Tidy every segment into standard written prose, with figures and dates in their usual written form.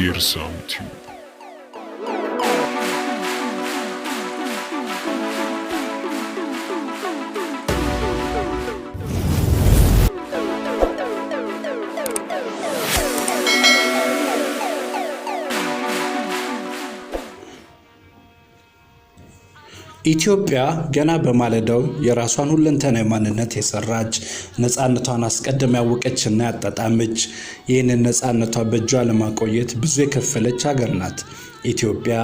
Gersam Tube. ኢትዮጵያ ገና በማለዳው የራሷን ሁለንተናዊ ማንነት የሰራች ነፃነቷን አስቀድማ ያወቀችና ያጣጣመች ይህንን ነፃነቷ በእጇ ለማቆየት ብዙ የከፈለች ሀገር ናት። ኢትዮጵያ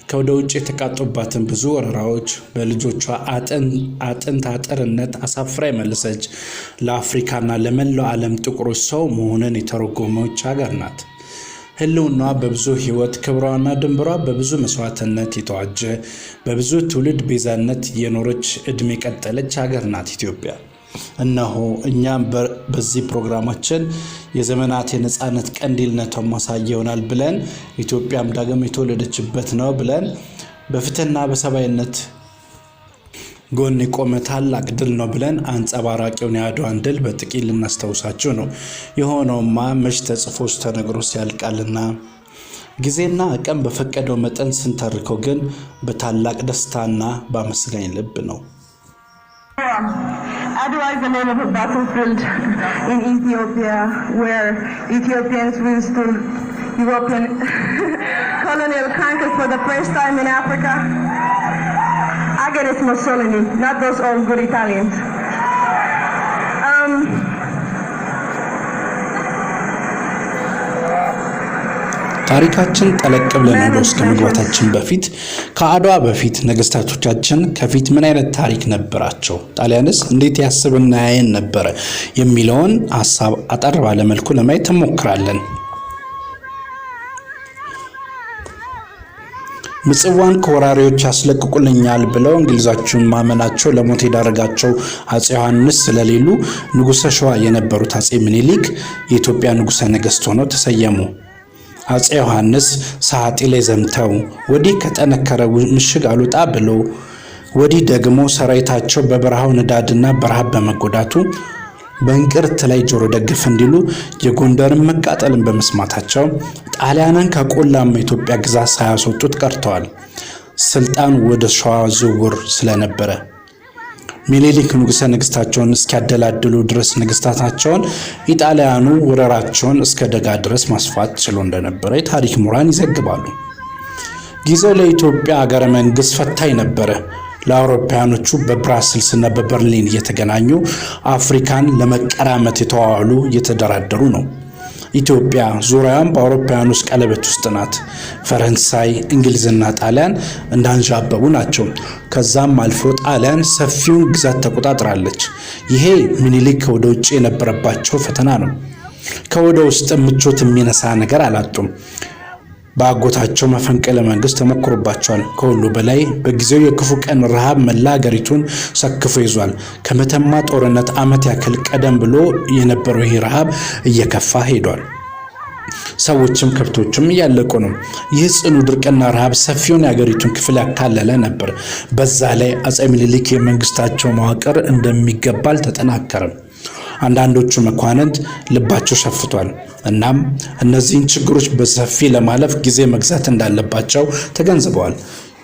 ከወደ ውጭ የተቃጡባትን ብዙ ወረራዎች በልጆቿ አጥንት አጥርነት አሳፍራ የመለሰች ለአፍሪካና ለመላው ዓለም ጥቁሮች ሰው መሆንን የተረጎመች ሀገር ናት። ህልውናዋ በብዙ ህይወት ክብሯና ድንበሯ በብዙ መስዋዕትነት የተዋጀ በብዙ ትውልድ ቤዛነት የኖረች እድሜ ቀጠለች ሀገር ናት ኢትዮጵያ። እነሆ እኛም በዚህ ፕሮግራማችን የዘመናት የነፃነት ቀንዲልነቷን ማሳያ ይሆናል ብለን ኢትዮጵያም ዳግም የተወለደችበት ነው ብለን በፍትህና በሰብአዊነት ጎን የቆመ ታላቅ ድል ነው ብለን አንጸባራቂውን የአድዋን ድል በጥቂት ልናስታውሳችሁ ነው። የሆነውማ መች ተጽፎስ ተነግሮ ሲያልቃልና ጊዜና አቅም በፈቀደው መጠን ስንተርከው ግን በታላቅ ደስታና በአመስጋኝ ልብ ነው። Adwa is the name of a battlefield in Ethiopia where Ethiopians withstood European colonial conquest for the first time in Africa. Against Mussolini, not those old good Italians. ታሪካችን ጠለቅ ብለን ወደ ውስጥ ከመግባታችን በፊት ከአድዋ በፊት ነገስታቶቻችን ከፊት ምን አይነት ታሪክ ነበራቸው? ጣሊያንስ እንዴት ያስብና ያየን ነበር? የሚለውን ሐሳብ አጠር ባለ መልኩ ለማየት እንሞክራለን። ምጽዋን ከወራሪዎች ያስለቅቁልኛል ብለው እንግሊዞቹን ማመናቸው ለሞት የዳረጋቸው አጼ ዮሐንስ ስለሌሉ ንጉሠ ሸዋ የነበሩት አጼ ምኒልክ የኢትዮጵያ ንጉሠ ነገሥት ሆነው ተሰየሙ። አጼ ዮሐንስ ሰዓጢ ላይ ዘምተው ወዲህ ከጠነከረ ምሽግ አልወጣ ብለው ወዲህ ደግሞ ሰራዊታቸው በበረሃው ንዳድና በረሃብ በመጎዳቱ በእንቅርት ላይ ጆሮ ደግፍ እንዲሉ የጎንደርን መቃጠልን በመስማታቸው ጣሊያንን ከቆላማ ኢትዮጵያ ግዛት ሳያስወጡት ቀርተዋል። ስልጣን ወደ ሸዋ ዝውውር ስለነበረ ሚኒሊክ ንጉሠ ነገሥታቸውን እስኪያደላድሉ ድረስ ነገሥታታቸውን ኢጣሊያኑ ወረራቸውን እስከ ደጋ ድረስ ማስፋት ችሎ እንደነበረ የታሪክ ምሁራን ይዘግባሉ። ጊዜው ለኢትዮጵያ ሀገረ መንግስት ፈታኝ ነበረ። ለአውሮፓውያኖቹ በብራስልስና በበርሊን እየተገናኙ አፍሪካን ለመቀራመት የተዋዋሉ እየተደራደሩ ነው። ኢትዮጵያ ዙሪያዋን በአውሮፓውያኖች ቀለበት ውስጥ ናት። ፈረንሳይ፣ እንግሊዝና ጣሊያን እንዳንዣበቡ ናቸው። ከዛም አልፎ ጣሊያን ሰፊውን ግዛት ተቆጣጥራለች። ይሄ ሚኒሊክ ወደ ውጭ የነበረባቸው ፈተና ነው። ከወደ ውስጥ ምቾት የሚነሳ ነገር አላጡም። በአጎታቸው መፈንቅለ መንግስት ተሞክሮባቸዋል። ከሁሉ በላይ በጊዜው የክፉ ቀን ረሃብ መላ ሀገሪቱን ሰክፎ ይዟል። ከመተማ ጦርነት ዓመት ያክል ቀደም ብሎ የነበረው ይህ ረሃብ እየከፋ ሄዷል። ሰዎችም ከብቶችም እያለቁ ነው። ይህ ጽኑ ድርቅና ረሃብ ሰፊውን የሀገሪቱን ክፍል ያካለለ ነበር። በዛ ላይ አጼ ምኒልክ የመንግስታቸው መዋቅር እንደሚገባ አልተጠናከረም። አንዳንዶቹ መኳንንት ልባቸው ሸፍቷል። እናም እነዚህን ችግሮች በሰፊ ለማለፍ ጊዜ መግዛት እንዳለባቸው ተገንዝበዋል።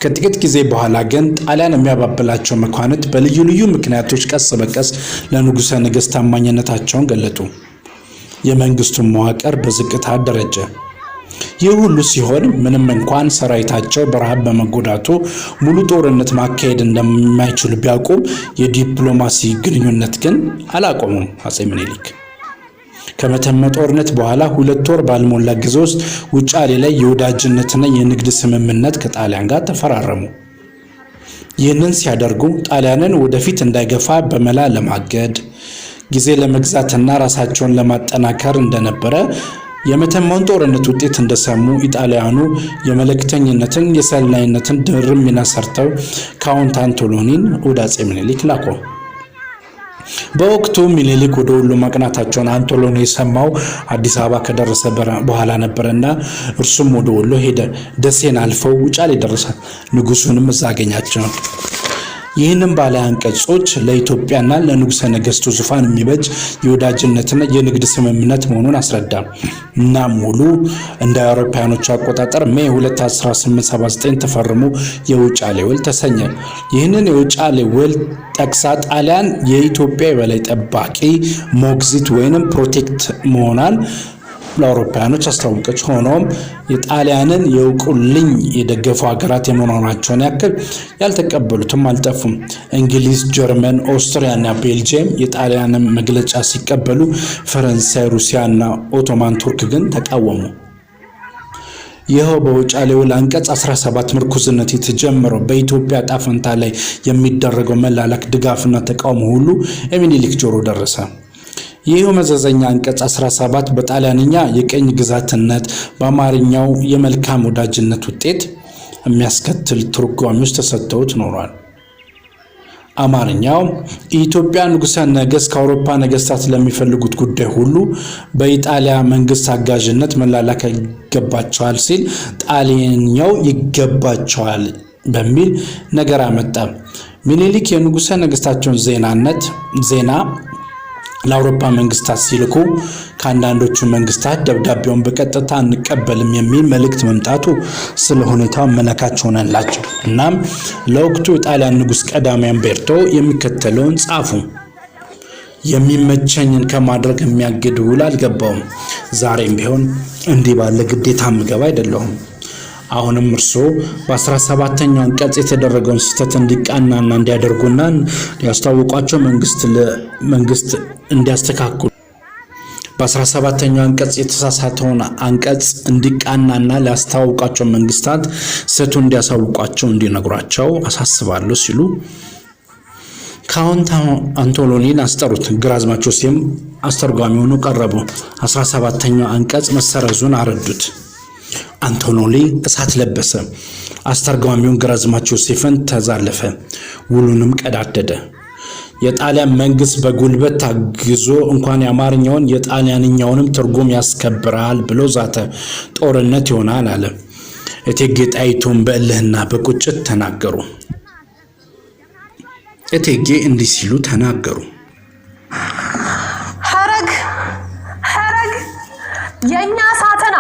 ከጥቂት ጊዜ በኋላ ግን ጣሊያን የሚያባብላቸው መኳንንት በልዩ ልዩ ምክንያቶች ቀስ በቀስ ለንጉሠ ነገሥት ታማኝነታቸውን ገለጡ። የመንግስቱን መዋቅር በዝቅታ አደረጀ። ይህ ሁሉ ሲሆን ምንም እንኳን ሰራዊታቸው በረሃብ በመጎዳቱ ሙሉ ጦርነት ማካሄድ እንደማይችሉ ቢያውቁም የዲፕሎማሲ ግንኙነት ግን አላቆሙም። አጼ ምኒልክ ከመተማ ጦርነት በኋላ 2 ወር ባልሞላ ጊዜ ውስጥ ውጫሌ ላይ የወዳጅነትና የንግድ ስምምነት ከጣሊያን ጋር ተፈራረሙ። ይህንን ሲያደርጉ ጣሊያንን ወደፊት እንዳይገፋ በመላ ለማገድ ጊዜ ለመግዛትና ራሳቸውን ለማጠናከር እንደነበረ የመተማውን ጦርነት ውጤት እንደሰሙ ኢጣሊያኑ የመለክተኝነትን የሰላይነትን ድርብ ሚና ሰርተው ካውንት አንቶሎኒን ወደ አጼ ምኒልክ ላኩ። በወቅቱ ምኒልክ ወደ ወሎ ማቅናታቸውን አንቶሎኒ የሰማው አዲስ አበባ ከደረሰ በኋላ ነበርና እርሱም ወደ ወሎ ሄደ። ደሴን አልፈው ውጫሌ ደረሰ። ንጉሱንም እዛ አገኛቸው። ይህንን ባለ አንቀጾች ለኢትዮጵያና ለንጉሠ ነገሥቱ ዙፋን የሚበጅ የወዳጅነትና የንግድ ስምምነት መሆኑን አስረዳ። እና ሙሉ እንደ አውሮፓውያኖቹ አቆጣጠር ሜይ 2 1879 ተፈርሞ የውጫሌ ውል ተሰኘ። ይህንን የውጫሌ ውል ጠቅሳ ጣሊያን የኢትዮጵያ የበላይ ጠባቂ ሞግዚት ወይንም ፕሮቴክት መሆኗን ለአውሮፓውያኖች አስታወቀች። ሆኖም የጣሊያንን የውቁልኝ የደገፉ ሀገራት የመሆናቸውን ያክል ያልተቀበሉትም አልጠፉም። እንግሊዝ፣ ጀርመን፣ ኦስትሪያና ቤልጂየም የጣሊያንን መግለጫ ሲቀበሉ፣ ፈረንሳይ፣ ሩሲያና ኦቶማን ቱርክ ግን ተቃወሙ። ይኸው በውጫሌ ውል አንቀጽ 17 ምርኩዝነት የተጀመረው በኢትዮጵያ ዕጣ ፈንታ ላይ የሚደረገው መላላክ፣ ድጋፍና ተቃውሞ ሁሉ የሚኒሊክ ጆሮ ደረሰ። ይህ መዘዘኛ አንቀጽ 17 በጣሊያንኛ የቀኝ ግዛትነት በአማርኛው የመልካም ወዳጅነት ውጤት የሚያስከትል ትርጓሜዎች ተሰጥተውት ኖሯል። አማርኛው የኢትዮጵያ ንጉሠ ነገሥት ከአውሮፓ ነገሥታት ለሚፈልጉት ጉዳይ ሁሉ በኢጣሊያ መንግስት አጋዥነት መላላክ ይገባቸዋል ሲል፣ ጣሊያንኛው ይገባቸዋል በሚል ነገር አመጣ። ሚኒሊክ የንጉሠ ነገሥታቸውን ዜና ለአውሮፓ መንግስታት ሲልኩ ከአንዳንዶቹ መንግስታት ደብዳቤውን በቀጥታ አንቀበልም የሚል መልእክት መምጣቱ ስለ ሁኔታው መነካች ሆነላቸው። እናም ለወቅቱ የጣሊያን ንጉሥ ቀዳማዊ ኡምቤርቶ የሚከተለውን ጻፉ። የሚመቸኝን ከማድረግ የሚያግድ ውል አልገባውም። ዛሬም ቢሆን እንዲህ ባለ ግዴታ ምገባ አይደለሁም። አሁንም እርስዎ በ17ኛው አንቀጽ የተደረገውን ስህተት እንዲቃናና እንዲያደርጉና ያስታውቋቸው መንግስት እንዲያስተካክሉ በ17ኛው አንቀጽ የተሳሳተውን አንቀጽ እንዲቃናና ሊያስታውቋቸው መንግስታት ስህተቱን እንዲያሳውቋቸው እንዲነግሯቸው አሳስባለሁ ሲሉ ካውንት አንቶሎኒን አስጠሩት። ግራዝማች ዮሴፍም አስተርጓሚ ሆነው ቀረቡ። 17ኛው አንቀጽ መሰረዙን አረዱት። አንቶሎኒ እሳት ለበሰ። አስተርጓሚውን ግራዝማች ዮሴፍን ተዛለፈ። ውሉንም ቀዳደደ። የጣሊያን መንግስት በጉልበት ታግዞ እንኳን የአማርኛውን የጣሊያንኛውንም ትርጉም ያስከብራል ብሎ ዛተ። ጦርነት ይሆናል አለ። እቴጌ ጣይቱን በእልህና በቁጭት ተናገሩ። እቴጌ እንዲህ ሲሉ ተናገሩ። ሐረግ የኛ ሳተና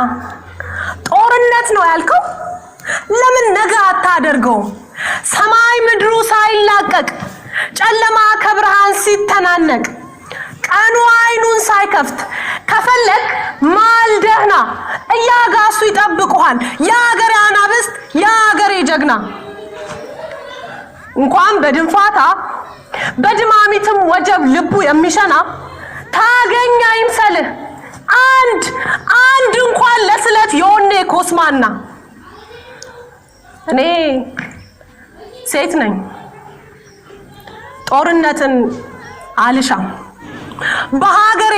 ጦርነት ነው ያልከው? ለምን ነገ አታደርገው? ሰማይ ምድሩ ሳይላቀቅ ጨለማ ከብርሃን ሲተናነቅ ቀኑ አይኑን ሳይከፍት ከፈለክ ማልደህና እያጋሱ ይጠብቁሃል የአገሬ አናብስት የአገሬ ጀግና። እንኳን በድንፋታ በድማሚትም ወጀብ ልቡ የሚሸና ታገኛ ይምሰልህ አንድ እንኳን ለስለት የሆነ ኮስማና። እኔ ሴት ነኝ፣ ጦርነትን አልሻም። በሀገሬ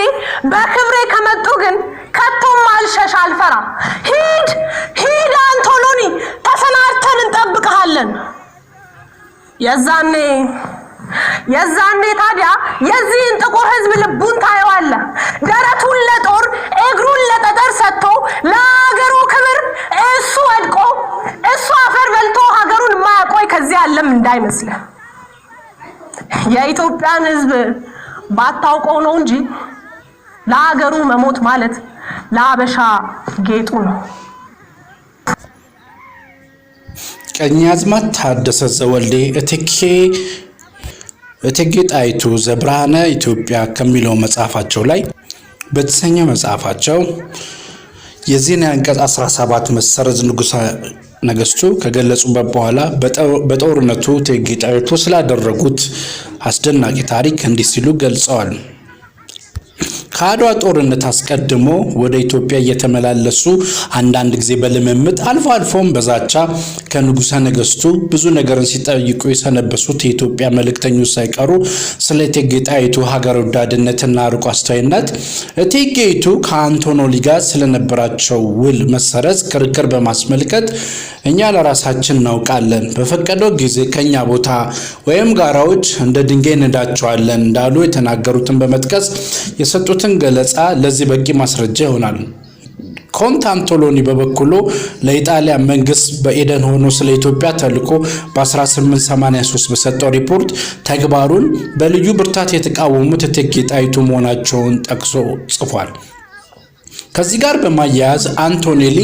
በክብሬ ከመጡ ግን ከቶም አልሸሽ አልፈራ። ሂድ አንቶሎኒ፣ ተሰናድተን እንጠብቅሃለን። የዛኔ ታዲያ የዚህን ጥቁር ህዝብ ልቡን ታየዋለህ። ደረቱን ለጦር እግሩን ለጠጠር ሰጥቶ ለሀገሩ ክብር እሱ ወድቆ እሱ አፈር በልቶ ሀገሩን ማያቆይ ከዚህ ዓለም እንዳይመስልህ። የኢትዮጵያን ህዝብ ባታውቀው ነው እንጂ ለሀገሩ መሞት ማለት ለአበሻ ጌጡ ነው። ቀኛዝማች ታደሰ ዘወልዴ እቴጌ ጣይቱ ዘብርሃነ ኢትዮጵያ ከሚለው መጽሐፋቸው ላይ በተሰኘው መጽሐፋቸው የዚህን አንቀጽ 17 መሰረዝ ንጉሠ ነገሥቱ ከገለጹበት በኋላ በጦርነቱ እቴጌ ጣይቱ ስላደረጉት አስደናቂ ታሪክ እንዲህ ሲሉ ገልጸዋል። ከአድዋ ጦርነት አስቀድሞ ወደ ኢትዮጵያ እየተመላለሱ አንዳንድ ጊዜ በልምምጥ አልፎ አልፎም በዛቻ ከንጉሠ ነገሥቱ ብዙ ነገርን ሲጠይቁ የሰነበሱት የኢትዮጵያ መልእክተኞች ሳይቀሩ ስለ እቴጌ ጣይቱ ሀገር ወዳድነትና ርቆ አስተዋይነት እቴጌይቱ ከአንቶሎኒ ጋር ስለነበራቸው ውል መሰረዝ ክርክር በማስመልከት እኛ ለራሳችን እናውቃለን፣ በፈቀደው ጊዜ ከኛ ቦታ ወይም ጋራዎች እንደ ድንጋይ እንዳቸዋለን እንዳሉ የተናገሩትን በመጥቀስ የሰጡትን ገለጻ ለዚህ በቂ ማስረጃ ይሆናል። ኮንት አንቶሎኒ በበኩሉ ለኢጣሊያ መንግስት በኤደን ሆኖ ስለ ኢትዮጵያ ተልኮ በ1883 በሰጠው ሪፖርት ተግባሩን በልዩ ብርታት የተቃወሙት እቴጌ ጣይቱ መሆናቸውን ጠቅሶ ጽፏል። ከዚህ ጋር በማያያዝ አንቶኔሊ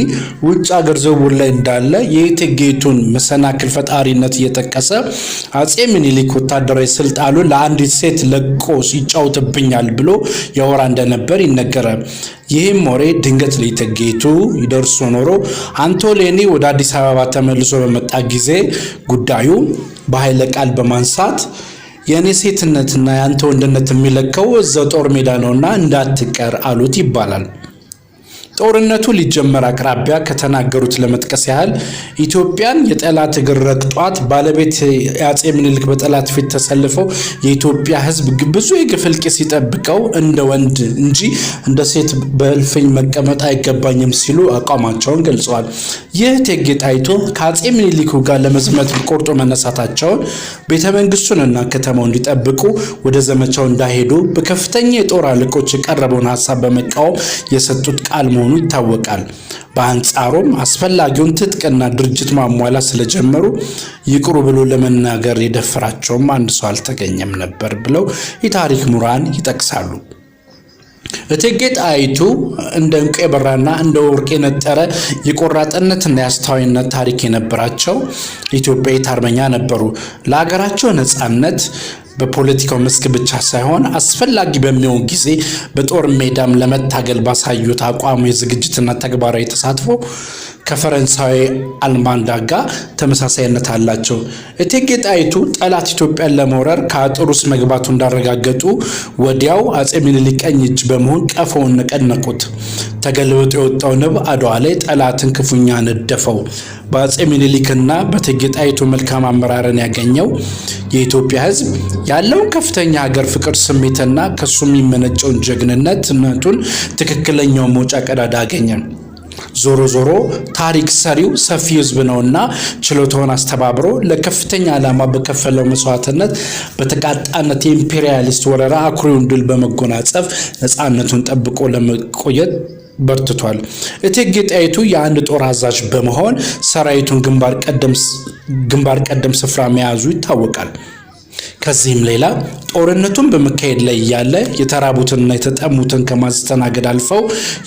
ውጭ ሀገር ዝውውር ላይ እንዳለ የእቴጌይቱን መሰናክል ፈጣሪነት እየጠቀሰ አጼ ምኒልክ ወታደራዊ ስልጣኑን ለአንዲት ሴት ለቆ ይጫወትብኛል ብሎ ያወራ እንደነበር ይነገራል። ይህም ወሬ ድንገት ለእቴጌይቱ ይደርሶ ኖሮ አንቶኔሊ ወደ አዲስ አበባ ተመልሶ በመጣ ጊዜ ጉዳዩ በኃይለ ቃል በማንሳት የኔ ሴትነትና ያንተ ወንድነት የሚለካው እዛው ጦር ሜዳ ነውና እንዳትቀር አሉት ይባላል። ጦርነቱ ሊጀመር አቅራቢያ ከተናገሩት ለመጥቀስ ያህል ኢትዮጵያን የጠላት እግር ረግጧት ባለቤት አጼ ምኒልክ በጠላት ፊት ተሰልፈው የኢትዮጵያ ሕዝብ ብዙ የግፍልቅ ሲጠብቀው እንደ ወንድ እንጂ እንደ ሴት በእልፍኝ መቀመጥ አይገባኝም ሲሉ አቋማቸውን ገልጸዋል። ይህ እቴጌ ጣይቱ ከአጼ ምኒልክ ጋር ለመዝመት ቆርጦ መነሳታቸውን ቤተመንግስቱንና ከተማውን እንዲጠብቁ ወደ ዘመቻው እንዳይሄዱ በከፍተኛ የጦር አለቆች የቀረበውን ሐሳብ በመቃወም የሰጡት ቃል መሆኑ ይታወቃል። በአንጻሩም አስፈላጊውን ትጥቅና ድርጅት ማሟላት ስለጀመሩ ይቅሩ ብሎ ለመናገር የደፈራቸውም አንድ ሰው አልተገኘም ነበር ብለው የታሪክ ምሁራን ይጠቅሳሉ። እቴጌ ጣይቱ እንደ ዕንቁ የበራና እንደ ወርቅ የነጠረ የቆራጥነትና የአስተዋይነት ታሪክ የነበራቸው ኢትዮጵያዊት አርበኛ ነበሩ። ለሀገራቸው ነጻነት በፖለቲካው መስክ ብቻ ሳይሆን አስፈላጊ በሚሆን ጊዜ በጦር ሜዳም ለመታገል ባሳዩት አቋም የዝግጅትና ተግባራዊ ተሳትፎ ከፈረንሳዊ አልማንዳ ጋር ተመሳሳይነት አላቸው። እቴጌ ጣይቱ ጠላት ኢትዮጵያን ለመውረር ከአጥር ውስጥ መግባቱ እንዳረጋገጡ ወዲያው አጼ ምኒልክ ቀኝ እጅ በመሆን ቀፎውን ነቀነቁት። ተገልብጦ የወጣው ንብ አድዋ ላይ ጠላትን ክፉኛ ነደፈው። በአጼ ምኒልክና በእቴጌ ጣይቱ መልካም አመራርን ያገኘው የኢትዮጵያ ሕዝብ ያለውን ከፍተኛ ሀገር ፍቅር ስሜትና ከሱ የሚመነጨውን ጀግንነቱን ትክክለኛው መውጫ ቀዳዳ አገኘ። ዞሮ ዞሮ ታሪክ ሰሪው ሰፊ ሕዝብ ነውና ችሎታውን አስተባብሮ ለከፍተኛ ዓላማ በከፈለው መስዋዕትነት በተቃጣነት የኢምፔሪያሊስት ወረራ አኩሪውን ድል በመጎናጸፍ ነፃነቱን ጠብቆ ለመቆየት በርትቷል። እቴጌ ጣይቱ የአንድ ጦር አዛዥ በመሆን ሰራዊቱን ግንባር ቀደም ስፍራ መያዙ ይታወቃል። ከዚህም ሌላ ጦርነቱን በመካሄድ ላይ ያለ የተራቡትንና የተጠሙትን ከማስተናገድ አልፈው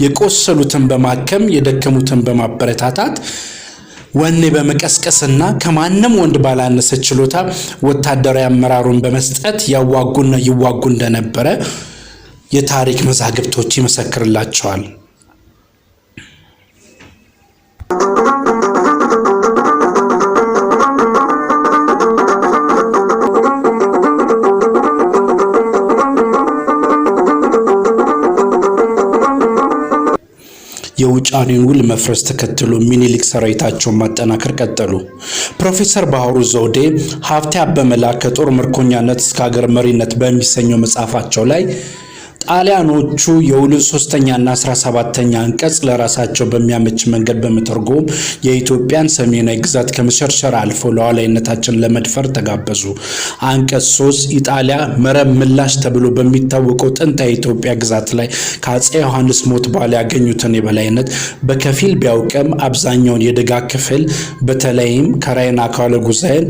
የቆሰሉትን በማከም የደከሙትን በማበረታታት ወኔ በመቀስቀስና ከማንም ወንድ ባላነሰ ችሎታ ወታደራዊ አመራሩን በመስጠት ያዋጉና ይዋጉ እንደነበረ የታሪክ መዛግብቶች ይመሰክርላቸዋል። የውጫሌን ውል መፍረስ ተከትሎ ሚኒሊክ ሰራዊታቸውን ማጠናከር ቀጠሉ። ፕሮፌሰር ባህሩ ዘውዴ ሀብቴ አበመላ ከጦር ምርኮኛነት እስከ ሀገር መሪነት በሚሰኘው መጽሐፋቸው ላይ ጣሊያኖቹ የውሉን 3ኛና 17ኛ አንቀጽ ለራሳቸው በሚያመች መንገድ በመተርጎም የኢትዮጵያን ሰሜናዊ ግዛት ከመሸርሸር አልፈው ሉዓላዊነታችን ለመድፈር ተጋበዙ። አንቀጽ 3 ኢጣሊያ መረብ ምላሽ ተብሎ በሚታወቀው ጥንታዊ የኢትዮጵያ ግዛት ላይ ከአጼ ዮሐንስ ሞት በኋላ ያገኙትን የበላይነት በከፊል ቢያውቅም አብዛኛውን የደጋ ክፍል በተለይም ከራይና ካለጉዛይን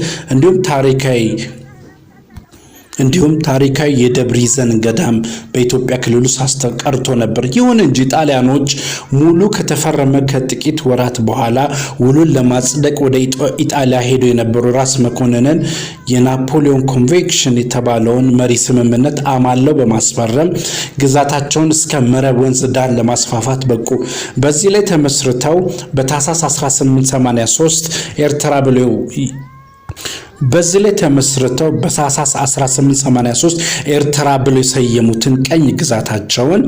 እንዲሁም ታሪካዊ የደብሪዘን ገዳም በኢትዮጵያ ክልል ውስጥ አስተቀርቶ ነበር። ይሁን እንጂ ጣሊያኖች ሙሉ ከተፈረመ ከጥቂት ወራት በኋላ ውሉን ለማጽደቅ ወደ ኢጣሊያ ሄደው የነበሩ ራስ መኮንንን የናፖሊዮን ኮንቬንሽን የተባለውን መሪ ስምምነት አማለው በማስፈረም ግዛታቸውን እስከ መረብ ወንዝ ዳር ለማስፋፋት በቁ። በዚህ ላይ ተመስርተው በታህሳስ 1883 ኤርትራ ብለው በታህሳስ 1883 ኤርትራ ብለው የሰየሙትን ቀኝ ግዛታቸውን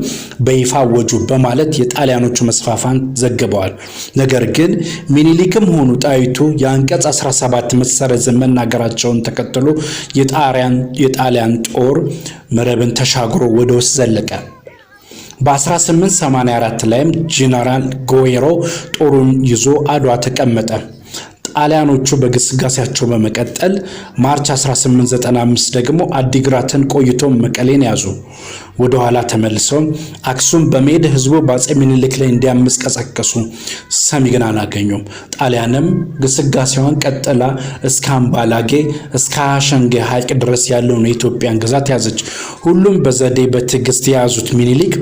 በይፋ አወጁ በማለት የጣሊያኖቹ መስፋፋን ዘግበዋል። ነገር ግን ሚኒሊክም ሆኑ ጣይቱ የአንቀጽ 17 መሰረዝን መናገራቸውን ተከትሎ የጣሊያን ጦር መረብን ተሻግሮ ወደ ውስጥ ዘለቀ። በ1884 ላይም ጄኔራል ጎዌሮ ጦሩን ይዞ አድዋ ተቀመጠ። ጣሊያኖቹ በግስጋሴያቸው በመቀጠል ማርች 1895 ደግሞ አዲግራትን ቆይቶ መቀሌን ያዙ። ወደ ኋላ ተመልሰው አክሱም በመሄድ ህዝቡ በአፄ ምኒልክ ላይ እንዲያምጽ ቀሰቀሱ። ሰሚ ግን አላገኙም። ጣሊያንም ግስጋሴዋን ቀጥላ እስከ አምባላጌ እስከ አሸንጌ ሐይቅ ድረስ ያለውን የኢትዮጵያን ግዛት ያዘች። ሁሉም በዘዴ በትዕግስት የያዙት ምኒልክ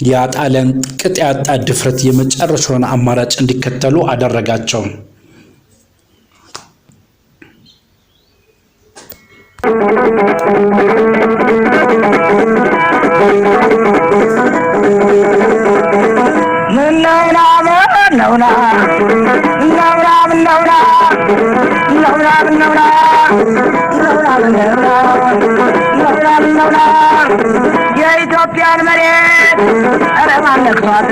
የጣሊያን ቅጥ ያጣ ድፍረት የመጨረሻውን አማራጭ እንዲከተሉ አደረጋቸው። የኢትዮጵያን መሬት አረማን ነክቷት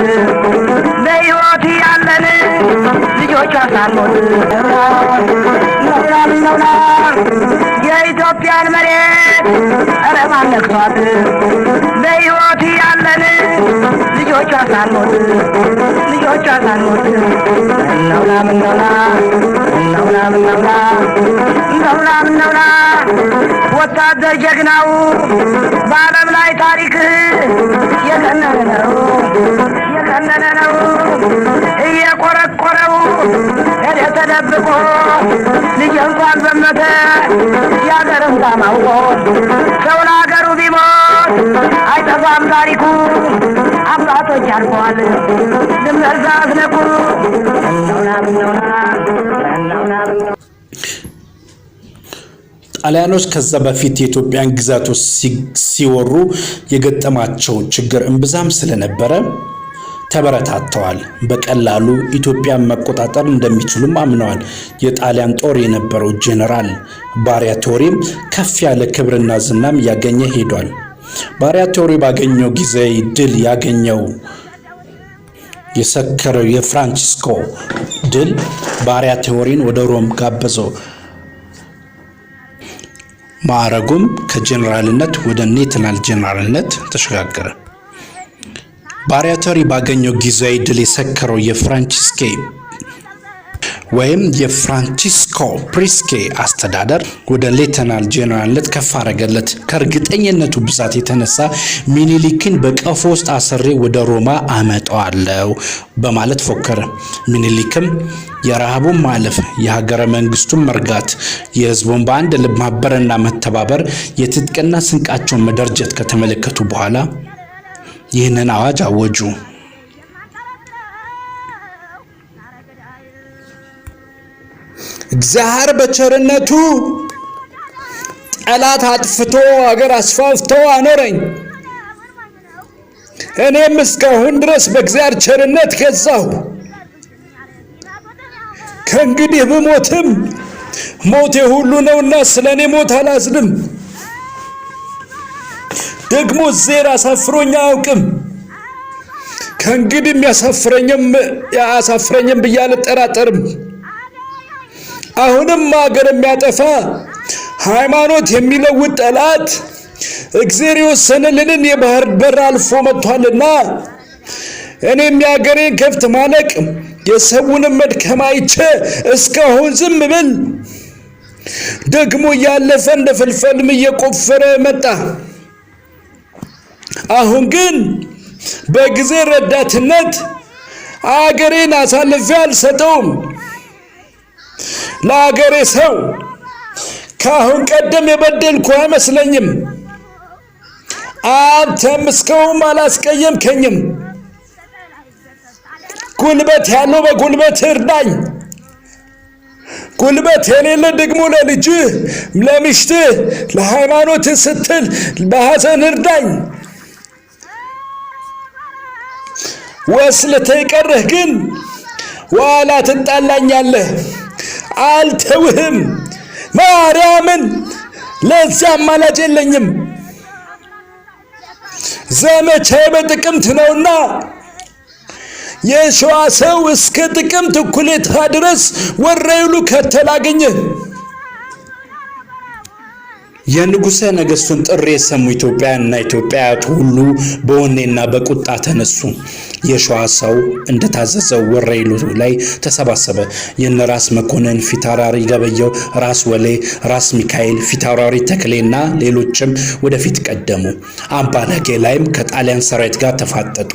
በሕይወት ያለን ልጆቿ ሳንሞት የኢትዮጵያን መሬት አረማን ነክቷት በሕይወት ያለን ልጆቿ ሳንሞት ምነውና ወታደር ጀግናው በዓለም ላይ ታሪክ የገነነ ነው እየቆረቆረው ሄደ ተደብቆ ልጅ እንኳን ዘመተ ያገርም ታማውቆ ሰው ለሀገሩ ቢሞት አይጠፋም ታሪኩ አባቶች አልፈዋል ድንበር ሳያስነኩ ጣሊያኖች ከዛ በፊት የኢትዮጵያን ግዛቶች ሲወሩ የገጠማቸው ችግር እምብዛም ስለነበረ ተበረታተዋል። በቀላሉ ኢትዮጵያን መቆጣጠር እንደሚችሉም አምነዋል። የጣሊያን ጦር የነበረው ጄኔራል ባሪያቶሪም ከፍ ያለ ክብርና ዝናም ያገኘ ሄዷል። ባሪያቶሪ ባገኘው ጊዜ ድል ያገኘው የሰከረው የፍራንሲስኮ ድል ባሪያቶሪን ወደ ሮም ጋበዘው። ማዕረጉም ከጄኔራልነት ወደ ሌተናል ጄኔራልነት ተሸጋገረ። ባሪያቶሪ ባገኘው ጊዜያዊ ድል የሰከረው የፍራንሲስኮ ፕሪስኬ አስተዳደር ወደ ሌተናል ጄኔራልነት ከፍ አደረገለት። ከእርግጠኝነቱ ብዛት የተነሳ ሚኒሊክን በቀፎ ውስጥ አስሬ ወደ ሮማ አመጣዋለሁ በማለት ፎከረ። ሚኒሊክም የረሃቡን ማለፍ፣ የሀገረ መንግስቱን መርጋት፣ የህዝቡን በአንድ ልብ ማበርና መተባበር፣ የትጥቅና ስንቃቸውን መደርጀት ከተመለከቱ በኋላ ይህንን አዋጅ አወጁ። እግዚአብሔር በቸርነቱ ጠላት አጥፍቶ ሀገር አስፋፍቶ አኖረኝ። እኔም እስካሁን ድረስ በእግዚአብሔር ቸርነት ገዛሁ። ከእንግዲህ ብሞትም ሞቴ ሁሉ ነውና ስለኔ ሞት አላዝንም። ደግሞ ዜር አሳፍሮኝ አያውቅም። ከእንግዲህ ያሳፍረኝም ብዬ አልጠራጠርም። አሁንም ሀገር የሚያጠፋ ሃይማኖት የሚለውጥ ጠላት እግዚአብሔር የወሰነልንን የባህር በር አልፎ መጥቷልና እኔም የሀገሬን ከብት ማለቅ የሰውንም መድከም አይቼ እስካሁን ዝም ብል ደግሞ እያለፈ እንደ ፍልፈልም እየቆፈረ መጣ። አሁን ግን በጊዜ ረዳትነት አገሬን አሳልፌ አልሰጠውም። ለአገሬ ሰው ካሁን ቀደም የበደልኩ አይመስለኝም። አንተም እስካሁን አላስቀየምከኝም። ጉልበት ያለው በጉልበት እርዳኝ፣ ጉልበት የሌለ ደግሞ ለልጅህ፣ ለሚስትህ፣ ለሃይማኖትህ ስትል በሐዘን እርዳኝ። ወስልተህ የቀረህ ግን ዋላ ትጣላኛለህ። አልተውህም። ማርያምን ለዚያ አማላጅ የለኝም። ዘመቻዬ በጥቅምት ነውና የሸዋ ሰው እስከ ጥቅምት እኩሌታ ድረስ ወረይሉ ከተላገኘ የንጉሠ ነገሥቱን ጥሪ የሰሙ ኢትዮጵያውያንና ኢትዮጵያውያት ሁሉ በወኔና በቁጣ ተነሱ። የሸዋ ሰው እንደታዘዘው ወረኢሉ ላይ ተሰባሰበ። የነራስ መኮንን፣ ፊታውራሪ ገበየው፣ ራስ ወሌ፣ ራስ ሚካኤል፣ ፊታውራሪ ተክሌና ሌሎችም ወደፊት ቀደሙ። አምባላጌ ላይም ከጣሊያን ሰራዊት ጋር ተፋጠጡ።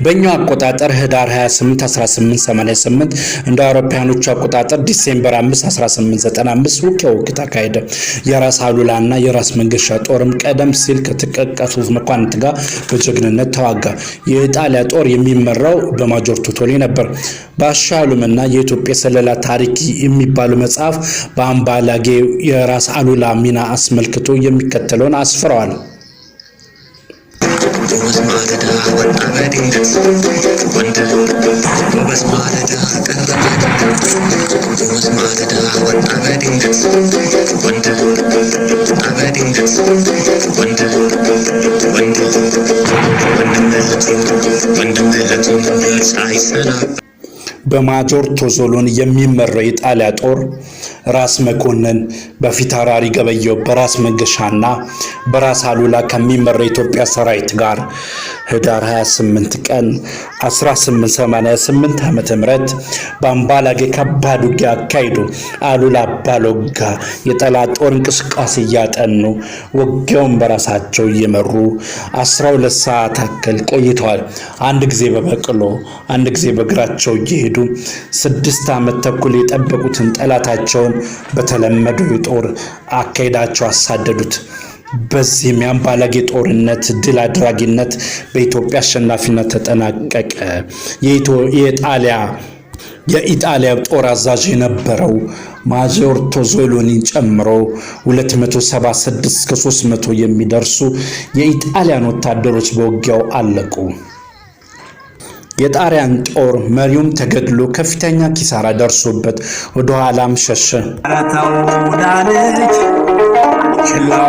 በእኛው አቆጣጠር ህዳር 28 1888 እንደ አውሮፓውያኖቹ አቆጣጠር ዲሴምበር 5 1895 ውጊያው ተካሄደ። የራስ አሉላና የራስ መንገሻ ጦርም ቀደም ሲል ከተጠቀሱት መኳንንት ጋር በጀግንነት ተዋጋ። የኢጣሊያ ጦር የሚመራው በማጆር ቶቶሊ ነበር። ባሻሉምና የኢትዮጵያ ሰለላ ታሪክ የሚባለው መጽሐፍ በአምባላጌ የራስ አሉላ ሚና አስመልክቶ የሚከተለውን አስፍረዋል። ጎበዝ ማለዳ ወጣ በድንገት ወንድ ጎበዝ ማለዳ ቀረ ጎበዝ ማለዳ ወጣ በድንገት ወንድ ወጣ በድንገት ወንድ ወንድምነቱ ሳይሰና በማጆር ቶዞሎኒ የሚመራው የጣሊያ ጦር ራስ መኮንን በፊታውራሪ ገበየው በራስ መንገሻና በራስ አሉላ ከሚመራው የኢትዮጵያ ሰራዊት ጋር ህዳር 28 ቀን 1888 ዓመተ ምህረት በአምባላጌ ከባድ ውጊያ አካሄዱ። አሉላ አባሎጋ የጠላት ጦር እንቅስቃሴ እያጠኑ ውጊያውን በራሳቸው እየመሩ 12 ሰዓት ያክል ቆይተዋል። አንድ ጊዜ በበቅሎ አንድ ጊዜ በእግራቸው እየሄዱ 6 ዓመት ተኩል የጠበቁትን ጠላታቸውን በተለመደው የጦር አካሄዳቸው አሳደዱት። በዚህም የአምባላጌ ጦርነት ድል አድራጊነት በኢትዮጵያ አሸናፊነት ተጠናቀቀ። የኢጣሊያ ጦር አዛዥ የነበረው ማጆር ቶዞሎኒን ጨምሮ 276 እስከ 300 የሚደርሱ የኢጣሊያን ወታደሮች በውጊያው አለቁ። የጣሊያን ጦር መሪውም ተገድሎ ከፍተኛ ኪሳራ ደርሶበት ወደ ኋላም ሸሸ። አራታው ዳለች ችላው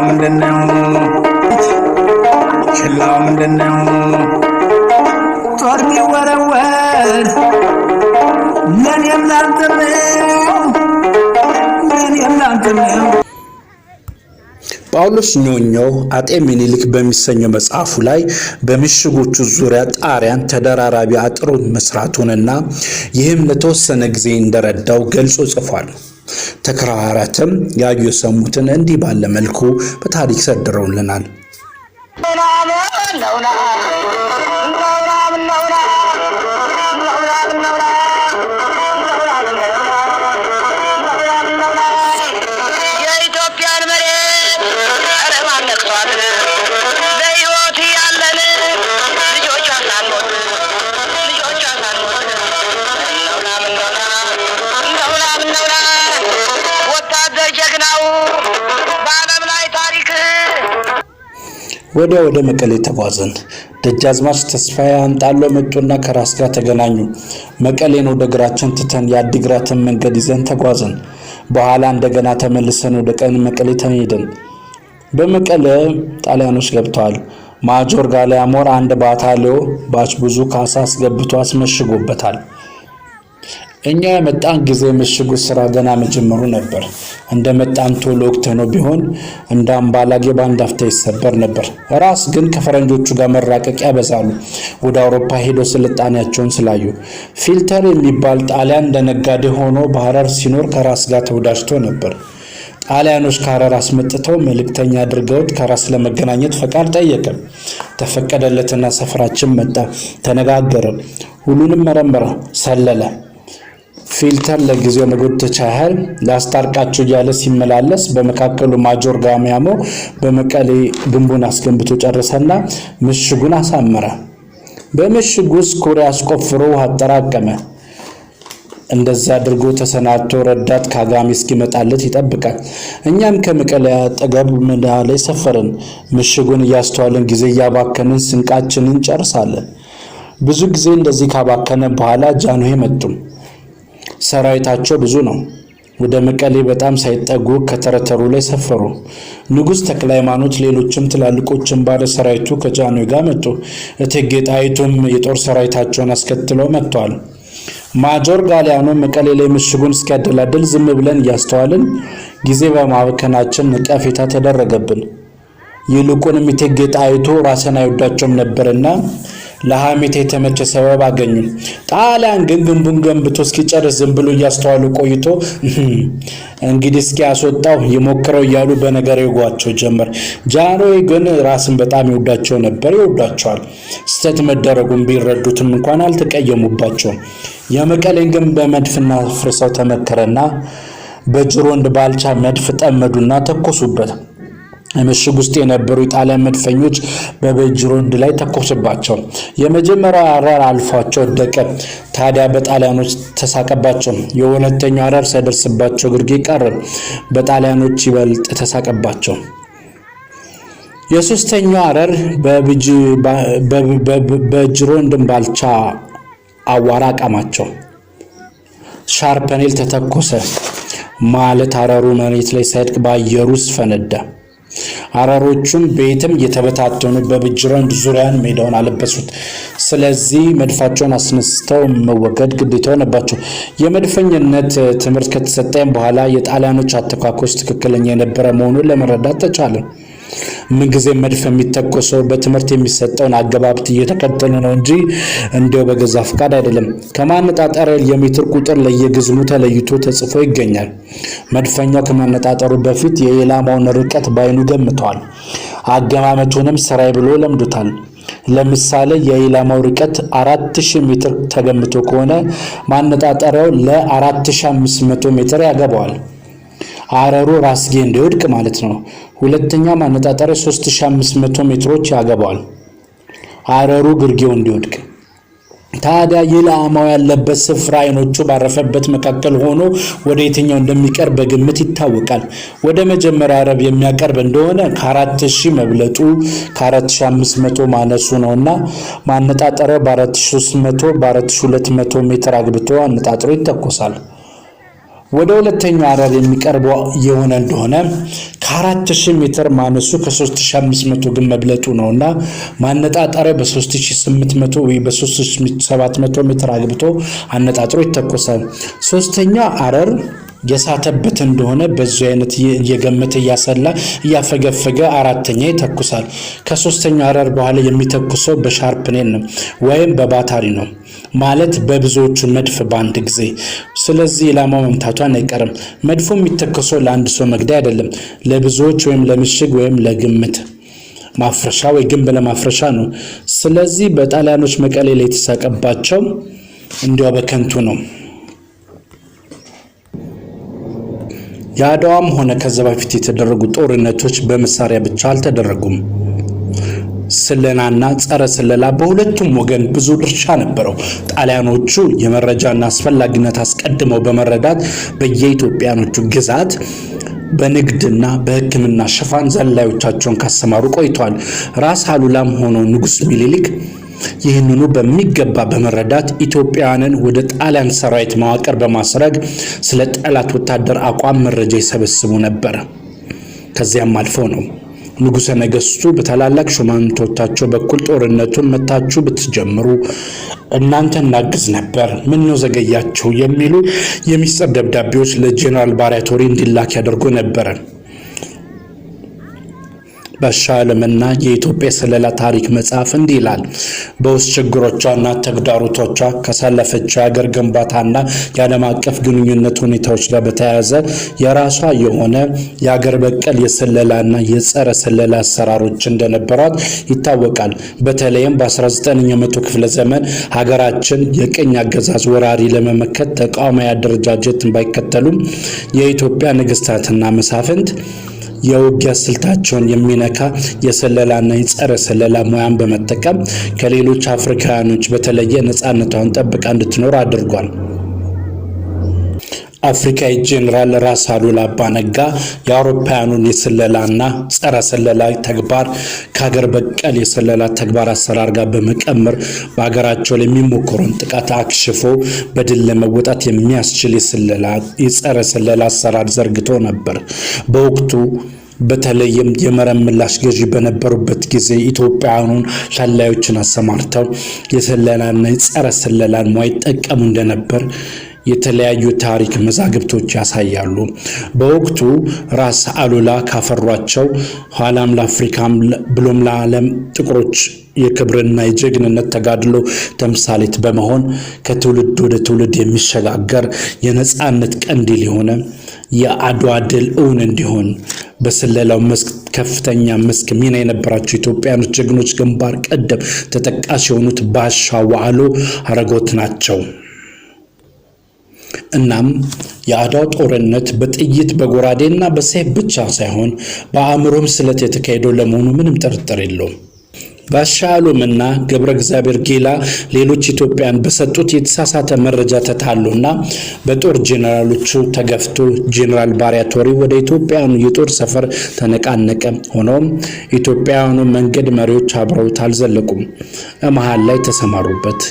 ምንድነው ጦር ሚወረወር ለኔም ላንተም ጳውሎስ ኞኞ አጤ ሚኒሊክ በሚሰኘው መጽሐፉ ላይ በምሽጎቹ ዙሪያ ጣሊያን ተደራራቢ አጥሩን መስራቱንና ይህም ለተወሰነ ጊዜ እንደረዳው ገልጾ ጽፏል። ተከራራተም ያዩ የሰሙትን እንዲህ ባለ መልኩ በታሪክ ሰድረውልናል። ወደ መቀሌ ተጓዘን። ደጃዝማች ተስፋዬ አንጣሎ መጡና ከራስ ጋር ተገናኙ። መቀሌን ወደ ግራችን ትተን የአዲግራትን መንገድ ይዘን ተጓዘን። በኋላ እንደገና ተመልሰን ወደ ቀን መቀሌ ተሄድን። በመቀሌ ጣሊያኖች ገብተዋል። ማጆር ጋሊያሞር አንድ ባታሊዮ ባች ብዙ ካሳ አስገብቶ አስመሽጎበታል። እኛ የመጣን ጊዜ ምሽጉ ስራ ገና መጀመሩ ነበር። እንደመጣን ቶሎ ወቅተነው ቢሆን እንደ አምባላጌ ባንድ አፍታ ይሰበር ነበር። ራስ ግን ከፈረንጆቹ ጋር መራቀቅ ያበዛሉ። ወደ አውሮፓ ሄዶ ስልጣኔያቸውን ስላዩ ፊልተር የሚባል ጣሊያን እንደነጋዴ ሆኖ በሐረር ሲኖር ከራስ ጋር ተወዳጅቶ ነበር። ጣሊያኖች ከሐረር አስመጥተው መልእክተኛ አድርገውት ከራስ ለመገናኘት ፈቃድ ጠየቀ። ተፈቀደለትና ሰፈራችን መጣ። ተነጋገረ። ሁሉንም መረመረ፣ ሰለለ። ፊልተር ለጊዜው መጎተቻ ያህል ላስታርቃቸው እያለ ሲመላለስ በመካከሉ ማጆር ጋሚያሞ በመቀሌ ግንቡን አስገንብቶ ጨረሰና ምሽጉን አሳመረ። በምሽጉ ውስጥ ኩሬ አስቆፍሮ ውሃ አጠራቀመ። እንደዛ አድርጎ ተሰናድቶ ረዳት ካጋሚ እስኪመጣለት ይጠብቃል። እኛም ከመቀሌ አጠገብ ሜዳ ላይ ሰፈርን። ምሽጉን እያስተዋልን ጊዜ እያባከንን ስንቃችንን ጨርሳለን። ብዙ ጊዜ እንደዚህ ካባከነ በኋላ ጃንሆይ መጡ። ሰራዊታቸው ብዙ ነው። ወደ መቀሌ በጣም ሳይጠጉ ከተረተሩ ላይ ሰፈሩ። ንጉስ ተክለ ሃይማኖት ሌሎችም ትላልቆችም ባለ ሰራዊቱ ከጃንሆይ ጋር መጡ። እቴጌ ጣይቱም የጦር ሰራዊታቸውን አስከትለው መጥተዋል። ማጆር ጋሊያኖ መቀሌ ላይ ምሽጉን እስኪያደላድል ዝም ብለን ያስተዋልን ጊዜ በማበከናችን ነቀፌታ ተደረገብን። ይልቁንም እቴጌ ጣይቱ ራስን አይወዳቸውም ነበርና ለሐሜት የተመቸ ሰበብ አገኙ። ጣሊያን ግን ግንቡን ገንብቶ እስኪጨርስ ዝም ብሎ ያስተዋሉ ቆይቶ እንግዲህ እስኪያስወጣው ይሞክረው እያሉ በነገር ይጓቸው ጀመር። ጃንሆይ ግን ራስን በጣም ይወዳቸው ነበር፣ ይወዳቸዋል። ስተት መደረጉን ቢረዱትም እንኳን አልተቀየሙባቸውም። የመቀሌን ግን በመድፍና ፍርሰው ተመከረና በጅሮንድ ባልቻ መድፍ ጠመዱና ተኮሱበት። ምሽግ ውስጥ የነበሩ ኢጣሊያን መድፈኞች በበጅሮንድ ላይ ተኮሱባቸው። የመጀመሪያው አረር አልፏቸው ወደቀ። ታዲያ በጣሊያኖች ተሳቀባቸው። የሁለተኛው አረር ሳይደርስባቸው ግርጌ ቀረ። በጣሊያኖች ይበልጥ ተሳቀባቸው። የሶስተኛው አረር በጅሮንድ ባልቻ አዋራ አቃማቸው። ሻርፐኔል ተተኮሰ ማለት አረሩ መሬት ላይ ሳይድቅ በአየሩ ውስጥ ፈነዳ። አረሮቹም ቤትም የተበታተኑ በጅሮንድ ዙሪያን ሜዳውን አለበሱት። ስለዚህ መድፋቸውን አስነስተው መወገድ ግዴታ ሆነባቸው። የመድፈኝነት ትምህርት ከተሰጠን በኋላ የጣሊያኖች አተኳኮስ ትክክለኛ የነበረ መሆኑን ለመረዳት ተቻለ። ምን ጊዜ መድፍ የሚተኮሰው በትምህርት የሚሰጠውን አገባብት እየተከተሉ ነው እንጂ እንደው በገዛ ፍቃድ አይደለም። ከማነጣጠሪያ የሜትር ቁጥር ለየግዝሙ ተለይቶ ተጽፎ ይገኛል። መድፈኛው ከማነጣጠሩ በፊት የኢላማውን ርቀት ባይኑ ገምቷል። አገማመቱንም ስራይ ብሎ ለምዶታል። ለምሳሌ የኢላማው ርቀት 4000 ሜትር ተገምቶ ከሆነ ማነጣጠሪያው ለ4500 ሜትር ያገባዋል። አረሩ ራስጌ እንዲወድቅ ማለት ነው። ሁለተኛ ማነጣጠሪያ 3500 ሜትሮች ያገባዋል። አረሩ ግርጌው እንዲወድቅ። ታዲያ ኢላማው ያለበት ስፍራ አይኖቹ ባረፈበት መካከል ሆኖ ወደ የትኛው እንደሚቀርብ በግምት ይታወቃል። ወደ መጀመሪያ አረብ የሚያቀርብ እንደሆነ ከ4000 መብለጡ ከ4500 ማነሱ ነውና ማነጣጠሪያው በ4300 በ4200 ሜትር አግብቶ አነጣጥሮ ይተኮሳል። ወደ ሁለተኛው አረር የሚቀርበው የሆነ እንደሆነ ከ4000 ሜትር ማነሱ ከ3500 ግን መብለጡ ነውና ማነጣጠሪያው በ3800 ወይ በ3700 ሜትር አግብቶ አነጣጥሮ ይተኮሳል። ሶስተኛው አረር የሳተበት እንደሆነ በዚህ አይነት የገመተ ያሰላ ያፈገፈገ አራተኛ ይተኩሳል። ከሶስተኛው አረር በኋላ የሚተኩሰው በሻርፕኔል ነው ወይም በባታሪ ነው ማለት በብዙዎቹ መድፍ ባንድ ጊዜ። ስለዚህ ኢላማው መምታቷን አይቀርም። መድፉ የሚተኩሰው ለአንድ ሰው መግደያ አይደለም፣ ለብዙዎች ወይም ለምሽግ ወይም ለግምት ማፍረሻ ወይ ግንብ ለማፍረሻ ነው። ስለዚህ በጣሊያኖች መቀሌ ላይ የተሳቀባቸው እንዲያው በከንቱ ነው። ያዳዋም ሆነ ከዛ በፊት የተደረጉ ጦርነቶች በመሳሪያ ብቻ አልተደረጉም። ስለላና ጸረ ስለላ በሁለቱም ወገን ብዙ ድርሻ ነበረው። ጣሊያኖቹ የመረጃና አስፈላጊነት አስቀድመው በመረዳት በየኢትዮጵያኖቹ ግዛት በንግድና በሕክምና ሽፋን ዘላዮቻቸውን ካሰማሩ ቆይተዋል። ራስ አሉላም ሆኖ ንጉስ ሚኒሊክ ይህንኑ በሚገባ በመረዳት ኢትዮጵያውያንን ወደ ጣሊያን ሰራዊት መዋቅር በማስረግ ስለ ጠላት ወታደር አቋም መረጃ ይሰበስቡ ነበር። ከዚያም አልፎ ነው ንጉሠ ነገሥቱ በታላላቅ ሹማምንቶቻቸው በኩል ጦርነቱን መታችሁ ብትጀምሩ እናንተ እናግዝ ነበር፣ ምን ነው ዘገያችሁ የሚሉ የሚስጥር ደብዳቤዎች ለጄኔራል ባራቶሪ እንዲላክ ያደርጉ ነበር። በሻለምና የኢትዮጵያ ስለላ ታሪክ መጽሐፍ እንዲህ ይላል። በውስጥ ችግሮቿና ተግዳሮቶቿ ከሳለፈችው የሀገር ግንባታና የዓለም አቀፍ ግንኙነት ሁኔታዎች ጋር በተያያዘ የራሷ የሆነ የሀገር በቀል የስለላና የጸረ ስለላ አሰራሮች እንደነበሯት ይታወቃል። በተለይም በ19ኛው መቶ ክፍለ ዘመን ሀገራችን የቅኝ አገዛዝ ወራሪ ለመመከት ተቃዋሚ አደረጃጀትን ባይከተሉም የኢትዮጵያ ነገስታትና መሳፍንት የውጊያ ስልታቸውን የሚነካ የሰለላና የጸረ ሰለላ ሙያን በመጠቀም ከሌሎች አፍሪካውያኖች በተለየ ነፃነቷን ጠብቃ እንድትኖር አድርጓል። አፍሪካዊ ጄኔራል ራስ አሉላ አባ ነጋ የአውሮፓውያኑን የሰለላና ጸረ ሰለላ ተግባር ከሀገር በቀል የሰለላ ተግባር አሰራር ጋር በመቀመር በሀገራቸው ላይ የሚሞከረውን ጥቃት አክሽፎ በድል ለመወጣት የሚያስችል የጸረ ሰለላ አሰራር ዘርግቶ ነበር። በወቅቱ በተለይም የመረብ ምላሽ ገዢ በነበሩበት ጊዜ ኢትዮጵያውያኑን ሰላዮችን አሰማርተው የሰለላና የጸረ ሰለላን ሙያ ይጠቀሙ እንደነበር የተለያዩ ታሪክ መዛግብቶች ያሳያሉ። በወቅቱ ራስ አሉላ ካፈሯቸው ኋላም ለአፍሪካም ብሎም ለዓለም ጥቁሮች የክብርና የጀግንነት ተጋድሎ ተምሳሌት በመሆን ከትውልድ ወደ ትውልድ የሚሸጋገር የነጻነት ቀንዲል የሆነ የአድዋ ድል እውን እንዲሆን በስለላው መስክ ከፍተኛ መስክ ሚና የነበራቸው ኢትዮጵያኖች ጀግኖች ግንባር ቀደም ተጠቃሽ የሆኑት ባሻ ዋዕሎ አረጎት ናቸው። እናም የአድዋው ጦርነት በጥይት በጎራዴና በሰይፍ ብቻ ሳይሆን በአእምሮም ስለት የተካሄደው ለመሆኑ ምንም ጥርጥር የለውም። ባሻ አሉምና ገብረ እግዚአብሔር ጌላ ሌሎች ኢትዮጵያን በሰጡት የተሳሳተ መረጃ ተታሉና በጦር ጄኔራሎቹ ተገፍቶ ጄኔራል ባሪያቶሪ ወደ ኢትዮጵያኑ የጦር ሰፈር ተነቃነቀ። ሆኖም ኢትዮጵያውያኑ መንገድ መሪዎች አብረውት አልዘለቁም። መሃል ላይ ተሰማሩበት።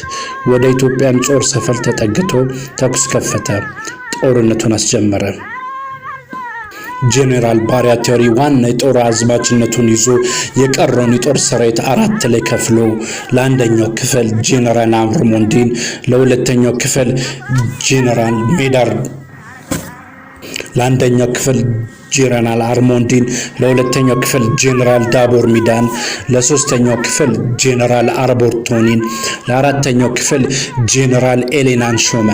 ወደ ኢትዮጵያን ጦር ሰፈር ተጠግቶ ተኩስ ከፈተ። ጦርነቱን አስጀመረ። ጄኔራል ባሪያቶሪ ዋና የጦር አዝማችነቱን ይዞ የቀረውን የጦር ሰራዊት አራት ላይ ከፍሎ ለአንደኛው ክፍል ጄኔራል አርሞንዲን፣ ለሁለተኛው ክፍል ጄኔራል ሜዳር ለአንደኛው ክፍል ጄኔራል አርሞንዲን፣ ለሁለተኛው ክፍል ጄኔራል ዳቦር ሚዳን፣ ለሶስተኛው ክፍል ጄኔራል አርቦርቶኒን፣ ለአራተኛው ክፍል ጄኔራል ኤሌናን ሾመ።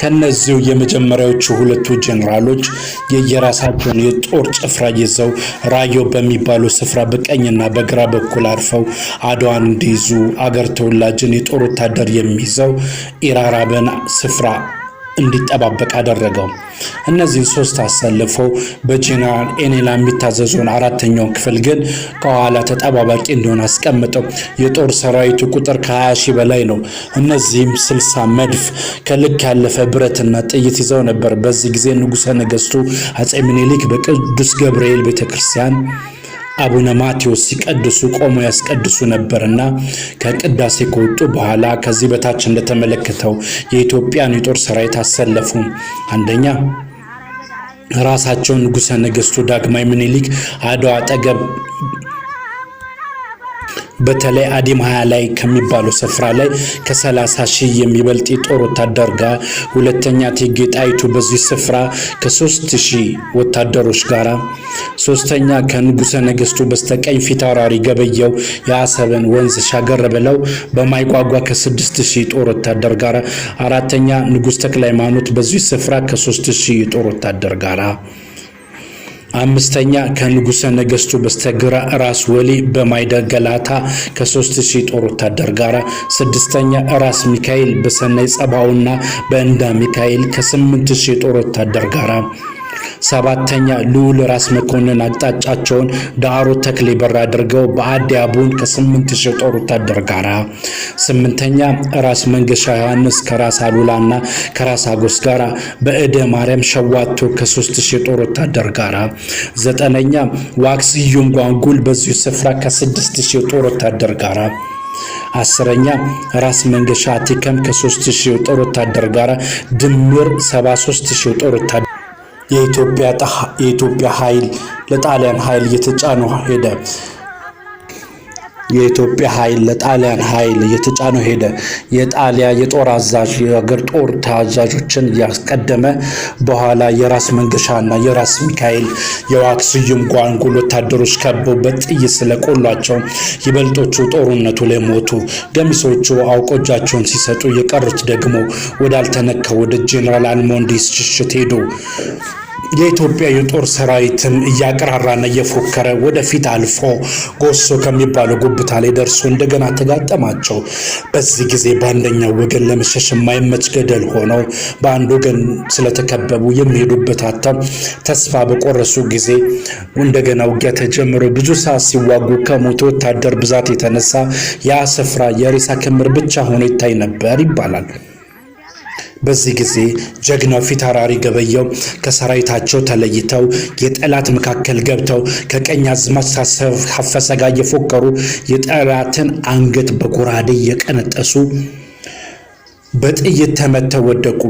ከነዚሁ የመጀመሪያዎቹ ሁለቱ ጄኔራሎች የየራሳቸውን የጦር ጭፍራ ይዘው ራዮ በሚባለው ስፍራ በቀኝና በግራ በኩል አርፈው አድዋን እንዲይዙ አገር ተወላጅን የጦር ወታደር የሚይዘው ኢራራበን ስፍራ እንዲጠባበቅ አደረገው። እነዚህን ሶስት አሰልፈው በጄኔራል ኤሌና የሚታዘዘውን አራተኛው ክፍል ግን ከኋላ ተጠባባቂ እንዲሆን አስቀምጠው የጦር ሰራዊቱ ቁጥር ከ20 ሺህ በላይ ነው። እነዚህም 60 መድፍ ከልክ ያለፈ ብረትና ጥይት ይዘው ነበር። በዚህ ጊዜ ንጉሠ ነገሥቱ አጼ ምኒልክ በቅዱስ ገብርኤል ቤተክርስቲያን አቡነ ማቴዎስ ሲቀድሱ ቆሞ ያስቀድሱ ነበርና ከቅዳሴ ከወጡ በኋላ ከዚህ በታች እንደተመለከተው የኢትዮጵያን የጦር ሰራዊት አሰለፉ። አንደኛ ራሳቸው ንጉሠ ነገሥቱ ዳግማዊ ምኒልክ አድዋ አጠገብ በተለይ አዲም 20 ላይ ከሚባለው ስፍራ ላይ ከ30 ሺህ የሚበልጥ የጦር ወታደር ጋር፣ ሁለተኛ እቴጌ ጣይቱ በዚህ ስፍራ ከ3000 ወታደሮች ጋር፣ ሶስተኛ ከንጉሠ ነገሥቱ በስተቀኝ ፊታውራሪ ገበየው የአሰብን ወንዝ ሻገር ብለው በማይጓጓ ከ6000 ጦር ወታደር ጋር፣ አራተኛ ንጉሥ ተክለ ሃይማኖት በዚህ ስፍራ ከ3000 የጦር ወታደር ጋር፣ አምስተኛ ከንጉሠ ነገሥቱ በስተግራ ራስ ወሊ በማይደገላታ ከ3000 ጦር ወታደር ጋር፣ ስድስተኛ ራስ ሚካኤል በሰናይ ጸባውና በእንዳ ሚካኤል ከ8000 ጦር ወታደር ጋር፣ ሰባተኛ ልዑል ራስ መኮንን አቅጣጫቸውን ዳሮ ተክሌ በር አድርገው በአዲያቡን ከ8000 ጦር ወታደር ጋር፣ ስምንተኛ ራስ መንገሻ ዮሐንስ ከራስ አሉላና ከራስ አጎስ ጋር በእደ ማርያም ሸዋቶ ከ3000 ጦር ወታደር ጋር፣ ዘጠነኛ ዋክስዩም ጓንጉል በዚሁ ስፍራ ከ6000 ጦር ወታደር ጋር፣ አስረኛ ራስ መንገሻ አቲከም ከ3000 ጦር ወታደር ጋር ድምር 73000 ጦር ወታደር የኢትዮጵያ ኃይል ለጣሊያን ኃይል እየተጫነው ሄደ። የኢትዮጵያ ኃይል ለጣሊያን ኃይል እየተጫነው ሄደ። የጣሊያ የጦር አዛዥ የሀገር ጦር ታዛዦችን ያስቀደመ በኋላ የራስ መንገሻና የራስ ሚካኤል የዋክስዩም ጓንጉል ወታደሮች ከበው በጥይት ስለቆሏቸው ይበልጦቹ ጦርነቱ ላይ ሞቱ። ገሚሶቹ አውቆጃቸውን ሲሰጡ የቀሩት ደግሞ ወዳልተነካው ወደ ጄኔራል አልሞንዲ ሽሽት ሄዱ። የኢትዮጵያ የጦር ሰራዊትም እያቀራራና እየፎከረ ወደፊት አልፎ ጎሶ ከሚባለው ጉብታ ላይ ደርሶ እንደገና ተጋጠማቸው። በዚህ ጊዜ በአንደኛው ወገን ለመሸሽ የማይመች ገደል ሆነው በአንድ ወገን ስለተከበቡ የሚሄዱበት አጥተው ተስፋ በቆረሱ ጊዜ እንደገና ውጊያ ተጀምሮ ብዙ ሰዓት ሲዋጉ ከሞተ ወታደር ብዛት የተነሳ ያ ስፍራ የሬሳ ክምር ብቻ ሆኖ ይታይ ነበር ይባላል። በዚህ ጊዜ ጀግናው ፊታውራሪ ገበየው ከሰራዊታቸው ተለይተው የጠላት መካከል ገብተው ከቀኝ አዝማች ታፈሰ ጋር እየፎከሩ የጠላትን አንገት በጎራዴ እየቀነጠሱ በጥይት ተመተው ወደቁ።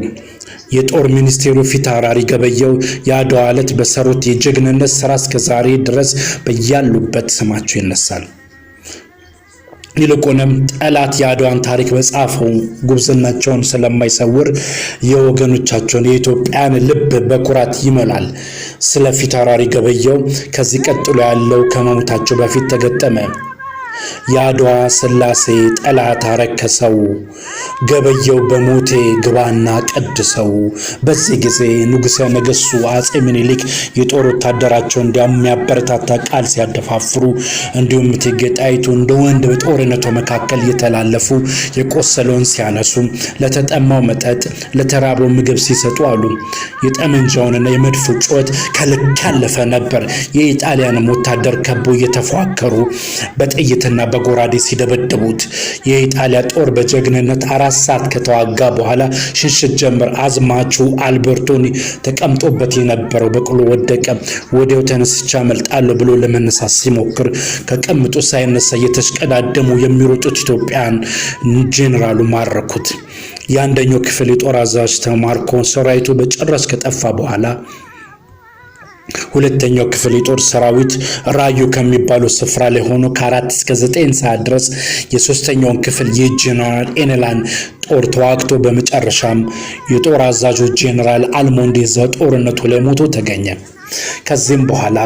የጦር ሚኒስቴሩ ፊታውራሪ ገበየው የአድዋ ዕለት በሰሩት የጀግንነት ስራ እስከ ዛሬ ድረስ በያሉበት ስማቸው ይነሳል። ይልቁንም ጠላት የአድዋን ታሪክ በጻፈው ጉብዝናቸውን ስለማይሰውር የወገኖቻቸውን የኢትዮጵያን ልብ በኩራት ይሞላል። ስለ ፊታውራሪ ገበየው ከዚህ ቀጥሎ ያለው ከመሞታቸው በፊት ተገጠመ። የአድዋ ስላሴ ጠላት አረከሰው፣ ገበየው በሞቴ ግባና ቀድሰው። በዚህ ጊዜ ንጉሠ ነገሥቱ አጼ ምኒልክ የጦር ወታደራቸውን እንዲያበረታታ ቃል ሲያደፋፍሩ፣ እንዲሁም እቴጌ ጣይቱ እንደ ወንድ በጦርነቱ መካከል እየተላለፉ የቆሰለውን ሲያነሱ፣ ለተጠማው መጠጥ ለተራበው ምግብ ሲሰጡ አሉ። የጠመንጃውንና የመድፉ ጩኸት ከልክ ያለፈ ነበር። የኢጣሊያንም ወታደር ከቦ እየተፏከሩ በጥይትና በጎራዴ ሲደበድቡት የኢጣሊያ ጦር በጀግንነት 4 ሰዓት ከተዋጋ በኋላ ሽሽት ጀመር። አዝማቹ አልበርቶኒ ተቀምጦበት የነበረው በቅሎ ወደቀ። ወዲያው ተነስቼ አመልጣለሁ ብሎ ለመነሳት ሲሞክር ከቀምጡ ሳይነሳ የተሽቀዳደሙ የሚሮጡት ኢትዮጵያን ጄኔራሉ ማረኩት። የአንደኛው ክፍል የጦር አዛዥ ተማርኮ ሰራዊቱ በጭራሽ ከጠፋ በኋላ ሁለተኛው ክፍል የጦር ሰራዊት ራዩ ከሚባለው ስፍራ ላይ ሆኖ ከ4 እስከ 9 ሰዓት ድረስ የሶስተኛውን ክፍል የጄኔራል ኤነላን ጦር ተዋግቶ በመጨረሻም የጦር አዛዡ ጄኔራል አልሞንዴዛ ጦርነቱ ላይ ሞቶ ተገኘ። ከዚህም በኋላ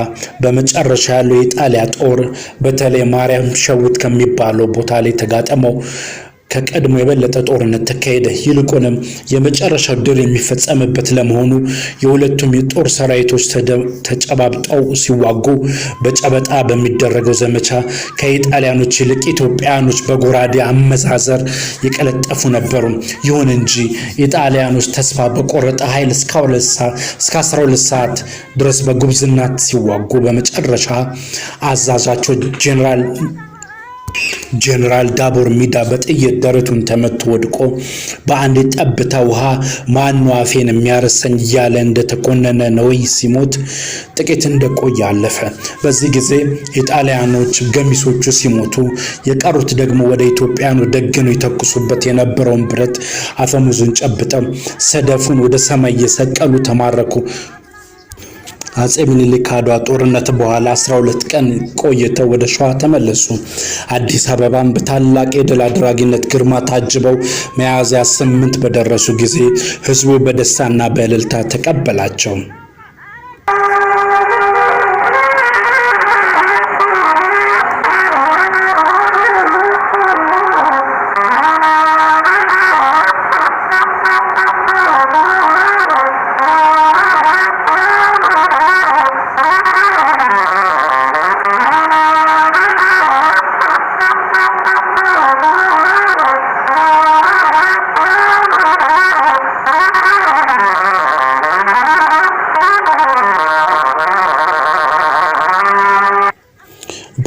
በመጨረሻ ያለው የጣሊያ ጦር በተለይ ማርያም ሸውት ከሚባለው ቦታ ላይ ተጋጠመው ከቀድሞ የበለጠ ጦርነት ተካሄደ። ይልቁንም የመጨረሻው ድል የሚፈጸምበት ለመሆኑ የሁለቱም የጦር ሰራዊቶች ተጨባብጠው ሲዋጉ በጨበጣ በሚደረገው ዘመቻ ከኢጣሊያኖች ይልቅ ኢትዮጵያኖች በጎራዴ አመዛዘር የቀለጠፉ ነበሩ። ይሁን እንጂ ኢጣሊያኖች ተስፋ በቆረጠ ኃይል እስከ 12 ሰዓት ድረስ በጉብዝናት ሲዋጉ በመጨረሻ አዛዣቸው ጄኔራል ዳቦር ሚዳ በጥይት ደረቱን ተመቶ ወድቆ በአንድ ጠብታ ውሃ ማነው አፌን የሚያረሰኝ እያለ እንደተኮነነ ነው ሲሞት ጥቂት እንደቆየ አለፈ። በዚህ ጊዜ የጣሊያኖች ገሚሶቹ ሲሞቱ የቀሩት ደግሞ ወደ ኢትዮጵያኑ ደግነው ይተኩሱበት የነበረውን ብረት አፈሙዙን ጨብጠው ሰደፉን ወደ ሰማይ የሰቀሉ ተማረኩ። አጼ ምኒልክ ከአድዋ ጦርነት በኋላ 12 ቀን ቆይተው ወደ ሸዋ ተመለሱ። አዲስ አበባን በታላቅ የድል አድራጊነት ግርማ ታጅበው ሚያዝያ 8 በደረሱ ጊዜ ህዝቡ በደስታና በእልልታ ተቀበላቸው።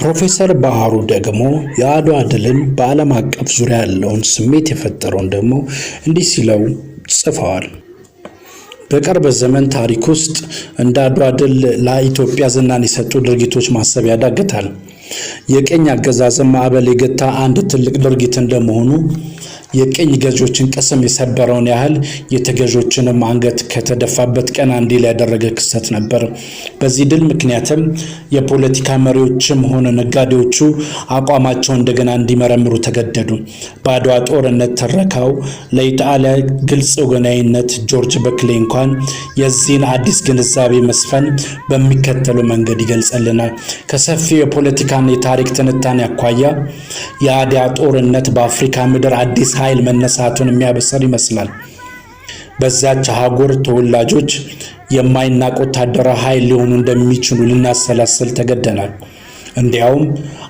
ፕሮፌሰር ባህሩ ደግሞ የአድዋ ድልን በዓለም አቀፍ ዙሪያ ያለውን ስሜት የፈጠረውን ደግሞ እንዲህ ሲለው ጽፈዋል። በቅርብ ዘመን ታሪክ ውስጥ እንደ አድዋ ድል ለኢትዮጵያ ዝናን የሰጡ ድርጊቶች ማሰብ ያዳግታል። የቀኝ አገዛዝን ማዕበል የገታ አንድ ትልቅ ድርጊት እንደመሆኑ የቀኝ ገዢዎችን ቅስም የሰበረውን ያህል የተገዢዎችንም አንገት ከተደፋበት ቀን እንዲል ያደረገ ክስተት ነበር። በዚህ ድል ምክንያትም የፖለቲካ መሪዎችም ሆነ ነጋዴዎቹ አቋማቸውን እንደገና እንዲመረምሩ ተገደዱ። በአድዋ ጦርነት ተረካው ለኢጣሊያ ግልጽ ወገናዊነት ጆርጅ በክሌ እንኳን የዚህን አዲስ ግንዛቤ መስፈን በሚከተለው መንገድ ይገልጽልናል። ከሰፊው የፖለቲካና የታሪክ ትንታኔ አኳያ የአድዋ ጦርነት በአፍሪካ ምድር አዲስ ኃይል መነሳቱን የሚያበስር ይመስላል። በዛች አህጉር ተወላጆች የማይናቅ ወታደራዊ ኃይል ሊሆኑ እንደሚችሉ ልናሰላስል ተገደናል። እንዲያውም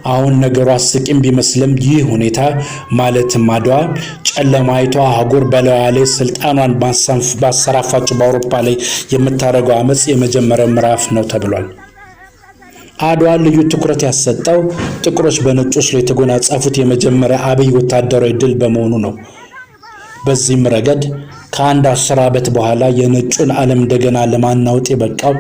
አሁን ነገሩ አስቂኝ ቢመስልም ይህ ሁኔታ ማለትም አድዋ ጨለማይቷ አህጉር በላዩ ላይ ስልጣኗን ባሰራፋቸው በአውሮፓ ላይ የምታደርገው አመጽ የመጀመሪያው ምዕራፍ ነው ተብሏል። አድዋ ልዩ ትኩረት ያሰጠው ጥቁሮች በነጮች ላይ የተጎናጸፉት የመጀመሪያ አብይ ወታደራዊ ድል በመሆኑ ነው። በዚህም ረገድ ከአንድ 10 ዓመት በኋላ የነጩን ዓለም እንደገና ለማናወጥ የበቃው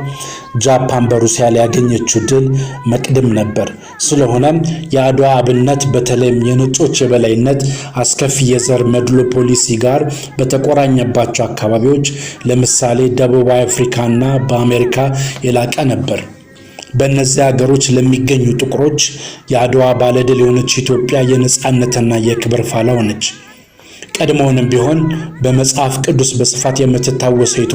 ጃፓን በሩሲያ ላይ ያገኘችው ድል መቅደም ነበር። ስለሆነም የአድዋ አብነት በተለይም የነጮች የበላይነት አስከፊ የዘር መድሎ ፖሊሲ ጋር በተቆራኘባቸው አካባቢዎች ለምሳሌ ደቡብ አፍሪካና በአሜሪካ የላቀ ነበር። በእነዚህ ሀገሮች ለሚገኙ ጥቁሮች የአድዋ ባለድል የሆነች ኢትዮጵያ የነጻነትና የክብር ፋና ሆነች። ቀድሞውንም ቢሆን በመጽሐፍ ቅዱስ በስፋት የምትታወሰው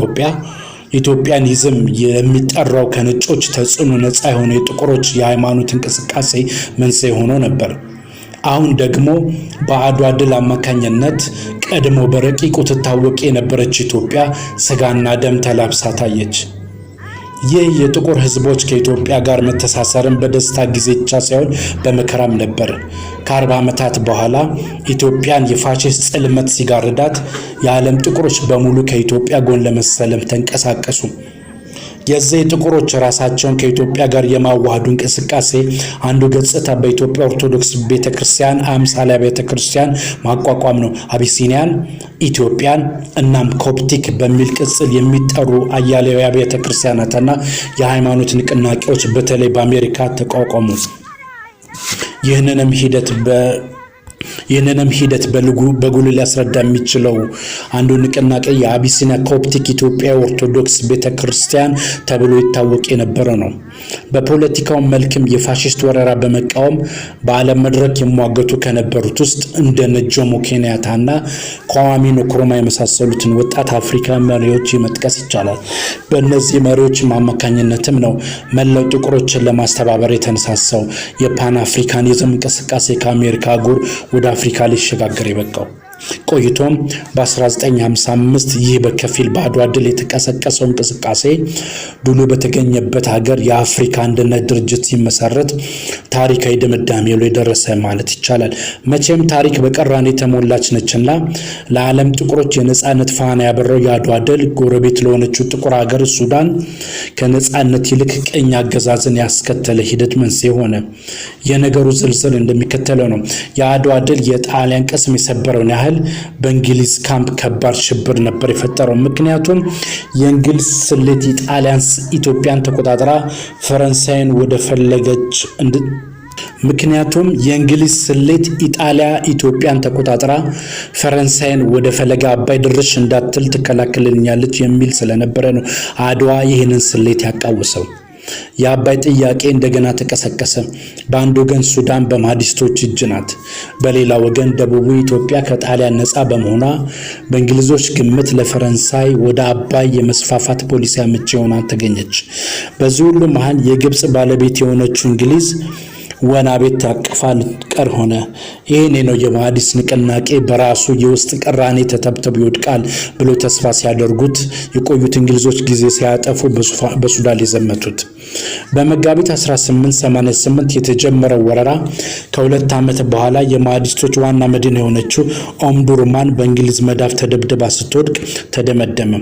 ኢትዮጵያኒዝም የሚጠራው ከነጮች ተጽዕኖ ነፃ የሆነ የጥቁሮች የሃይማኖት እንቅስቃሴ መንስኤ ሆኖ ነበር። አሁን ደግሞ በአድዋ ድል አማካኝነት ቀድሞ በረቂቁ ትታወቅ የነበረች ኢትዮጵያ ስጋና ደም ተላብሳ ታየች። ይህ የጥቁር ህዝቦች ከኢትዮጵያ ጋር መተሳሰርን በደስታ ጊዜ ብቻ ሳይሆን በመከራም ነበር። ከ40 ዓመታት በኋላ ኢትዮጵያን የፋሺስት ጽልመት ሲጋርዳት የዓለም ጥቁሮች በሙሉ ከኢትዮጵያ ጎን ለመሰለም ተንቀሳቀሱ። የዚህ ጥቁሮች ራሳቸውን ከኢትዮጵያ ጋር የማዋሃዱ እንቅስቃሴ አንዱ ገጽታ በኢትዮጵያ ኦርቶዶክስ ቤተክርስቲያን አምሳለ ቤተክርስቲያን ማቋቋም ነው። አቢሲኒያን፣ ኢትዮጵያን እናም ኮፕቲክ በሚል ቅጽል የሚጠሩ አያሌ ቤተክርስቲያናትና የሃይማኖት ንቅናቄዎች በተለይ በአሜሪካ ተቋቋሙ። ይህንንም ሂደት በጉልህ ሊያስረዳ የሚችለው አንዱ ንቅናቄ የአቢሲኒያ ኮፕቲክ ኢትዮጵያ ኦርቶዶክስ ቤተክርስቲያን ተብሎ ይታወቅ የነበረ ነው። በፖለቲካው መልክም የፋሺስት ወረራ በመቃወም በዓለም መድረክ የሚሟገቱ ከነበሩት ውስጥ እንደ ጆሞ ኬንያታና ኳሜ ንክሩማ የመሳሰሉትን ወጣት አፍሪካ መሪዎች መጥቀስ ይቻላል። በእነዚህ መሪዎች አማካኝነትም ነው መላው ጥቁሮችን ለማስተባበር የተነሳሳው የፓን አፍሪካኒዝም እንቅስቃሴ ከአሜሪካ አህጉር ወደ አፍሪካ ሊሸጋገር የበቃው። ቆይቶም በ1955 ይህ በከፊል በአድዋ ድል የተቀሰቀሰው እንቅስቃሴ ድሉ በተገኘበት ሀገር የአፍሪካ አንድነት ድርጅት ሲመሰረት ታሪካዊ ድምዳሜ ላይ ደረሰ ማለት ይቻላል። መቼም ታሪክ በቀራኔ የተሞላች ነችና ለዓለም ጥቁሮች የነጻነት ፋና ያበራው የአድዋ ድል ጎረቤት ለሆነችው ጥቁር ሀገር ሱዳን ከነጻነት ይልቅ ቅኝ አገዛዝን ያስከተለ ሂደት መንስኤ ሆነ። የነገሩ ዝርዝር እንደሚከተለው ነው። የአድዋ ድል የጣሊያን ቅስም የሰበረውን ያህል በእንግሊዝ ካምፕ ከባድ ሽብር ነበር የፈጠረው። ምክንያቱም የእንግሊዝ ስሌት ኢትዮጵያን ተቆጣጥራ ፈረንሳይን ወደ ፈለገች ኢጣሊያ ኢትዮጵያን ተቆጣጥራ ፈረንሳይን ወደ ፈለገ አባይ ድርሽ እንዳትል ትከላከልልኛለች የሚል ስለነበረ ነው አድዋ ይህንን ስሌት ያቃወሰው። የአባይ ጥያቄ እንደገና ተቀሰቀሰ። በአንድ ወገን ሱዳን በማህዲስቶች እጅ ናት፣ በሌላ ወገን ደቡብ ኢትዮጵያ ከጣሊያን ነፃ በመሆኗ በእንግሊዞች ግምት ለፈረንሳይ ወደ አባይ የመስፋፋት ፖሊሲ አመቺ ሆና ተገኘች። በዚህ ሁሉ መሃል የግብጽ ባለቤት የሆነችው እንግሊዝ ወና ቤት ታቅፋ ልትቀር ሆነ። ይሄኔ ነው የማህዲስ ንቅናቄ በራሱ የውስጥ ቅራኔ ተተብተብ ይወድቃል ብሎ ተስፋ ሲያደርጉት የቆዩት እንግሊዞች ጊዜ ሲያጠፉ በሱዳን የዘመቱት። በመጋቢት 1888 የተጀመረው ወረራ ከ2 ዓመት በኋላ የማህዲስቶች ዋና መዲና የሆነችው ኦምዱርማን በእንግሊዝ መዳፍ ተደብድባ ስትወድቅ ተደመደመ።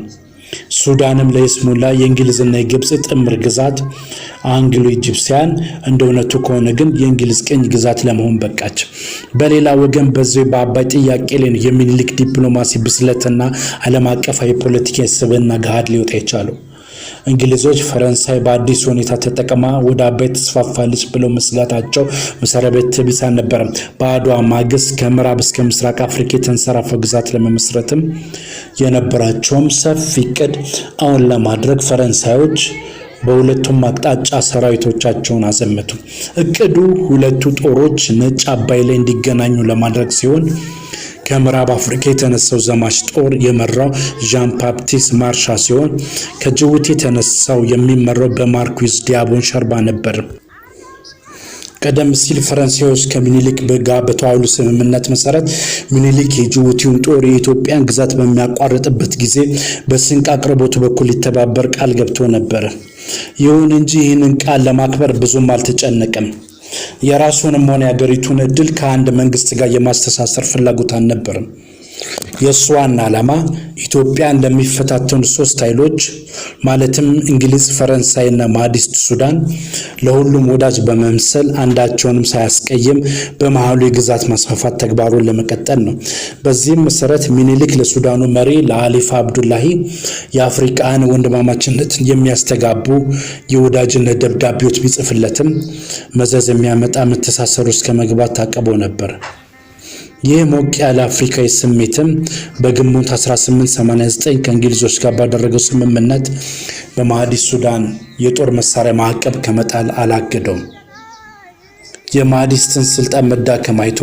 ሱዳንም ለይስሙላ የእንግሊዝና የግብጽ ጥምር ግዛት አንግሎ ኢጂፕሲያን እንደውነቱ ከሆነ ግን የእንግሊዝ ቅኝ ግዛት ለመሆን በቃች። በሌላ ወገን በዚህ በአባይ ጥያቄ ላይ የሚኒሊክ ዲፕሎማሲ ብስለትና ዓለም አቀፋዊ ፖለቲካ ስብዕና ገሃድ ሊወጣ የቻለው። እንግሊዞች ፈረንሳይ በአዲስ ሁኔታ ተጠቅማ ወደ አባይ ተስፋፋለች ብለው መስጋታቸው መሰረተ ቢስ አልነበረም። በአድዋ ማግስት ከምዕራብ እስከ ምስራቅ አፍሪካ የተንሰራፈው ግዛት ለመመስረትም የነበራቸውም ሰፊ ዕቅድ አሁን ለማድረግ ፈረንሳዮች በሁለቱም አቅጣጫ ሰራዊቶቻቸውን አዘመቱ። ዕቅዱ ሁለቱ ጦሮች ነጭ አባይ ላይ እንዲገናኙ ለማድረግ ሲሆን ከምዕራብ አፍሪካ የተነሳው ዘማች ጦር የመራው ዣን ባፕቲስት ማርሻ ሲሆን ከጅቡቲ የተነሳው የሚመራው በማርኩዝ ዲያቦን ሸርባ ነበር። ቀደም ሲል ፈረንሳዮች ከሚኒሊክ ጋር በተዋሉ ስምምነት መሰረት ሚኒሊክ የጅቡቲውን ጦር የኢትዮጵያን ግዛት በሚያቋርጥበት ጊዜ በስንቅ አቅርቦቱ በኩል ሊተባበር ቃል ገብቶ ነበር። ይሁን እንጂ ይህንን ቃል ለማክበር ብዙም አልተጨነቀም። የራሱንም ሆነ የሀገሪቱን እድል ከአንድ መንግስት ጋር የማስተሳሰር ፍላጎት አልነበረም። የእሱ ዋና ዓላማ ኢትዮጵያን ለሚፈታተኑ ሶስት ኃይሎች ማለትም እንግሊዝ፣ ፈረንሳይና ማህዲስት ሱዳን ለሁሉም ወዳጅ በመምሰል አንዳቸውንም ሳያስቀይም በመሃሉ የግዛት ማስፋፋት ተግባሩን ለመቀጠል ነው። በዚህም መሰረት ሚኒሊክ ለሱዳኑ መሪ ለአሊፋ አብዱላሂ የአፍሪካን ወንድማማችነት የሚያስተጋቡ የወዳጅነት ደብዳቤዎች ቢጽፍለትም መዘዝ የሚያመጣ መተሳሰሩ እስከ መግባት ታቅቦ ነበር። ይህ ሞቅ ያለ አፍሪካዊ ስሜትም በግንቦት 1889 ከእንግሊዞች ጋር ባደረገው ስምምነት በማህዲስት ሱዳን የጦር መሳሪያ ማዕቀብ ከመጣል አላገደውም። የማህዲስትን ስልጣን መዳከም አይቶ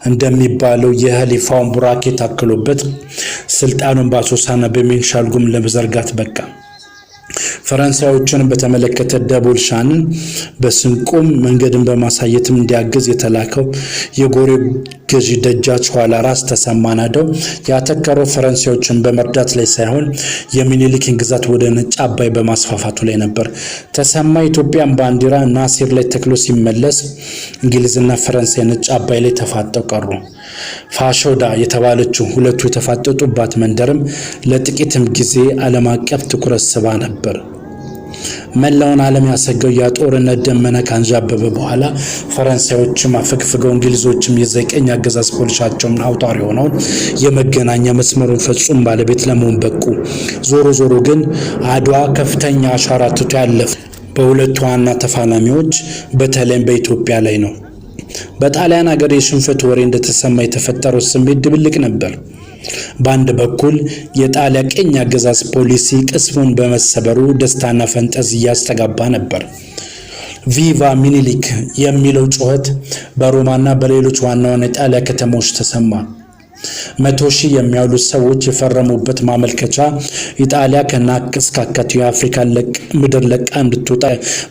እንደሚባለው የኸሊፋውን ቡራኬ ታክሎበት ስልጣኑን በአሶሳና በቤንሻንጉል ለመዘርጋት በቃ። ፈረንሳዮችን በተመለከተ ደቦል ሻንን በስንቁም መንገድን በማሳየትም እንዲያግዝ የተላከው የጎሬ ገዢ ደጃች ኋላ ራስ ተሰማ ናደው ያተከረው ፈረንሳዮችን በመርዳት ላይ ሳይሆን የሚኒሊክን ግዛት ወደ ነጭ አባይ በማስፋፋቱ ላይ ነበር። ተሰማ ኢትዮጵያን ባንዲራ ናሲር ላይ ተክሎ ሲመለስ እንግሊዝና ፈረንሳይ ነጭ አባይ ላይ ተፋጠው ቀሩ። ፋሾዳ የተባለችው ሁለቱ የተፋጠጡባት መንደርም ለጥቂትም ጊዜ ዓለም አቀፍ ትኩረት ስባ ነበር። መላውን ዓለም ያሰገው የጦርነት ደመና ካንዣበበ በኋላ ፈረንሳዮችም አፈግፍገው እንግሊዞችም የዘቀኝ አገዛዝ ፖሊሻቸውን አውታሪ ሆነው የመገናኛ መስመሩን ፍጹም ባለቤት ለመሆን በቁ። ዞሮ ግን አድዋ ከፍተኛ አሻራ ትቶ ያለፈ በሁለቱ ዋና ተፋላሚዎች በተለይም በኢትዮጵያ ላይ ነው። በጣሊያን ሀገር የሽንፈት ወሬ እንደተሰማ የተፈጠረው ስሜት ድብልቅ ነበር። በአንድ በኩል የጣሊያ ቀኝ አገዛዝ ፖሊሲ ቅስሙን በመሰበሩ ደስታና ፈንጠዝ እያስተጋባ ነበር። ቪቫ ሚኒሊክ የሚለው ጩኸት በሮማና በሌሎች ዋና ዋና የጣሊያ ከተሞች ተሰማ። 100,000 የሚያሉ ሰዎች የፈረሙበት ማመልከቻ ኢጣሊያ ከናከስካከቱ የአፍሪካ ምድር ለቃ እንድትወጣ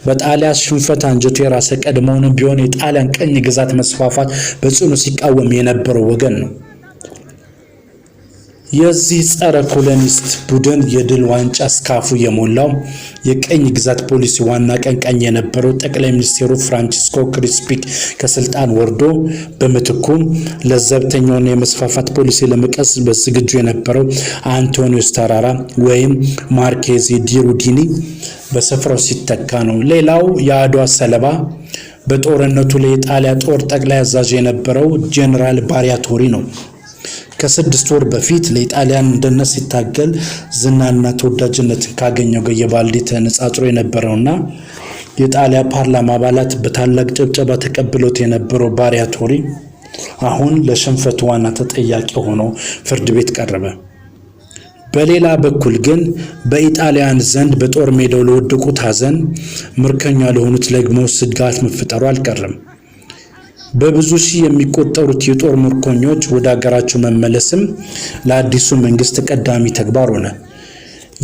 በጣሊያ ሽንፈት አንጀቱ የራሰ ቀድሞውንም ቢሆን የጣሊያን ቀኝ ግዛት መስፋፋት በጽኑ ሲቃወም የነበረው ወገን ነው። የዚህ ጸረ ኮሎኒስት ቡድን የድል ዋንጫ ስካፉ የሞላው የቀኝ ግዛት ፖሊሲ ዋና ቀንቃኝ የነበረው ጠቅላይ ሚኒስትሩ ፍራንቺስኮ ክሪስፒ ከስልጣን ወርዶ በምትኩ ለዘብተኛውን የመስፋፋት ፖሊሲ ለመቀስ በዝግጁ የነበረው አንቶኒዮ ስታራራ ወይም ማርኬዚ ዲ ሩዲኒ በስፍራው ሲተካ ነው። ሌላው የአድዋ ሰለባ በጦርነቱ ላይ የጣሊያ ጦር ጠቅላይ አዛዥ የነበረው ጄኔራል ባሪያቶሪ ነው። ከ6 ወር በፊት ለኢጣሊያን እንደነስ ሲታገል ዝናና ተወዳጅነትን ካገኘው ገየባልዲ ተነጻጽሮ የነበረውና የጣሊያ ፓርላማ አባላት በታላቅ ጭብጨባ ተቀብሎት የነበረው ባሪያቶሪ አሁን ለሽንፈቱ ዋና ተጠያቂ ሆኖ ፍርድ ቤት ቀረበ። በሌላ በኩል ግን በኢጣሊያን ዘንድ በጦር ሜዳው ለወደቁት ሐዘን ምርኮኛ ለሆኑት ደግሞ ስጋት መፈጠሩ አልቀረም። በብዙ ሺህ የሚቆጠሩት የጦር ምርኮኞች ወደ ሀገራቸው መመለስም ለአዲሱ መንግስት ተቀዳሚ ተግባር ሆነ።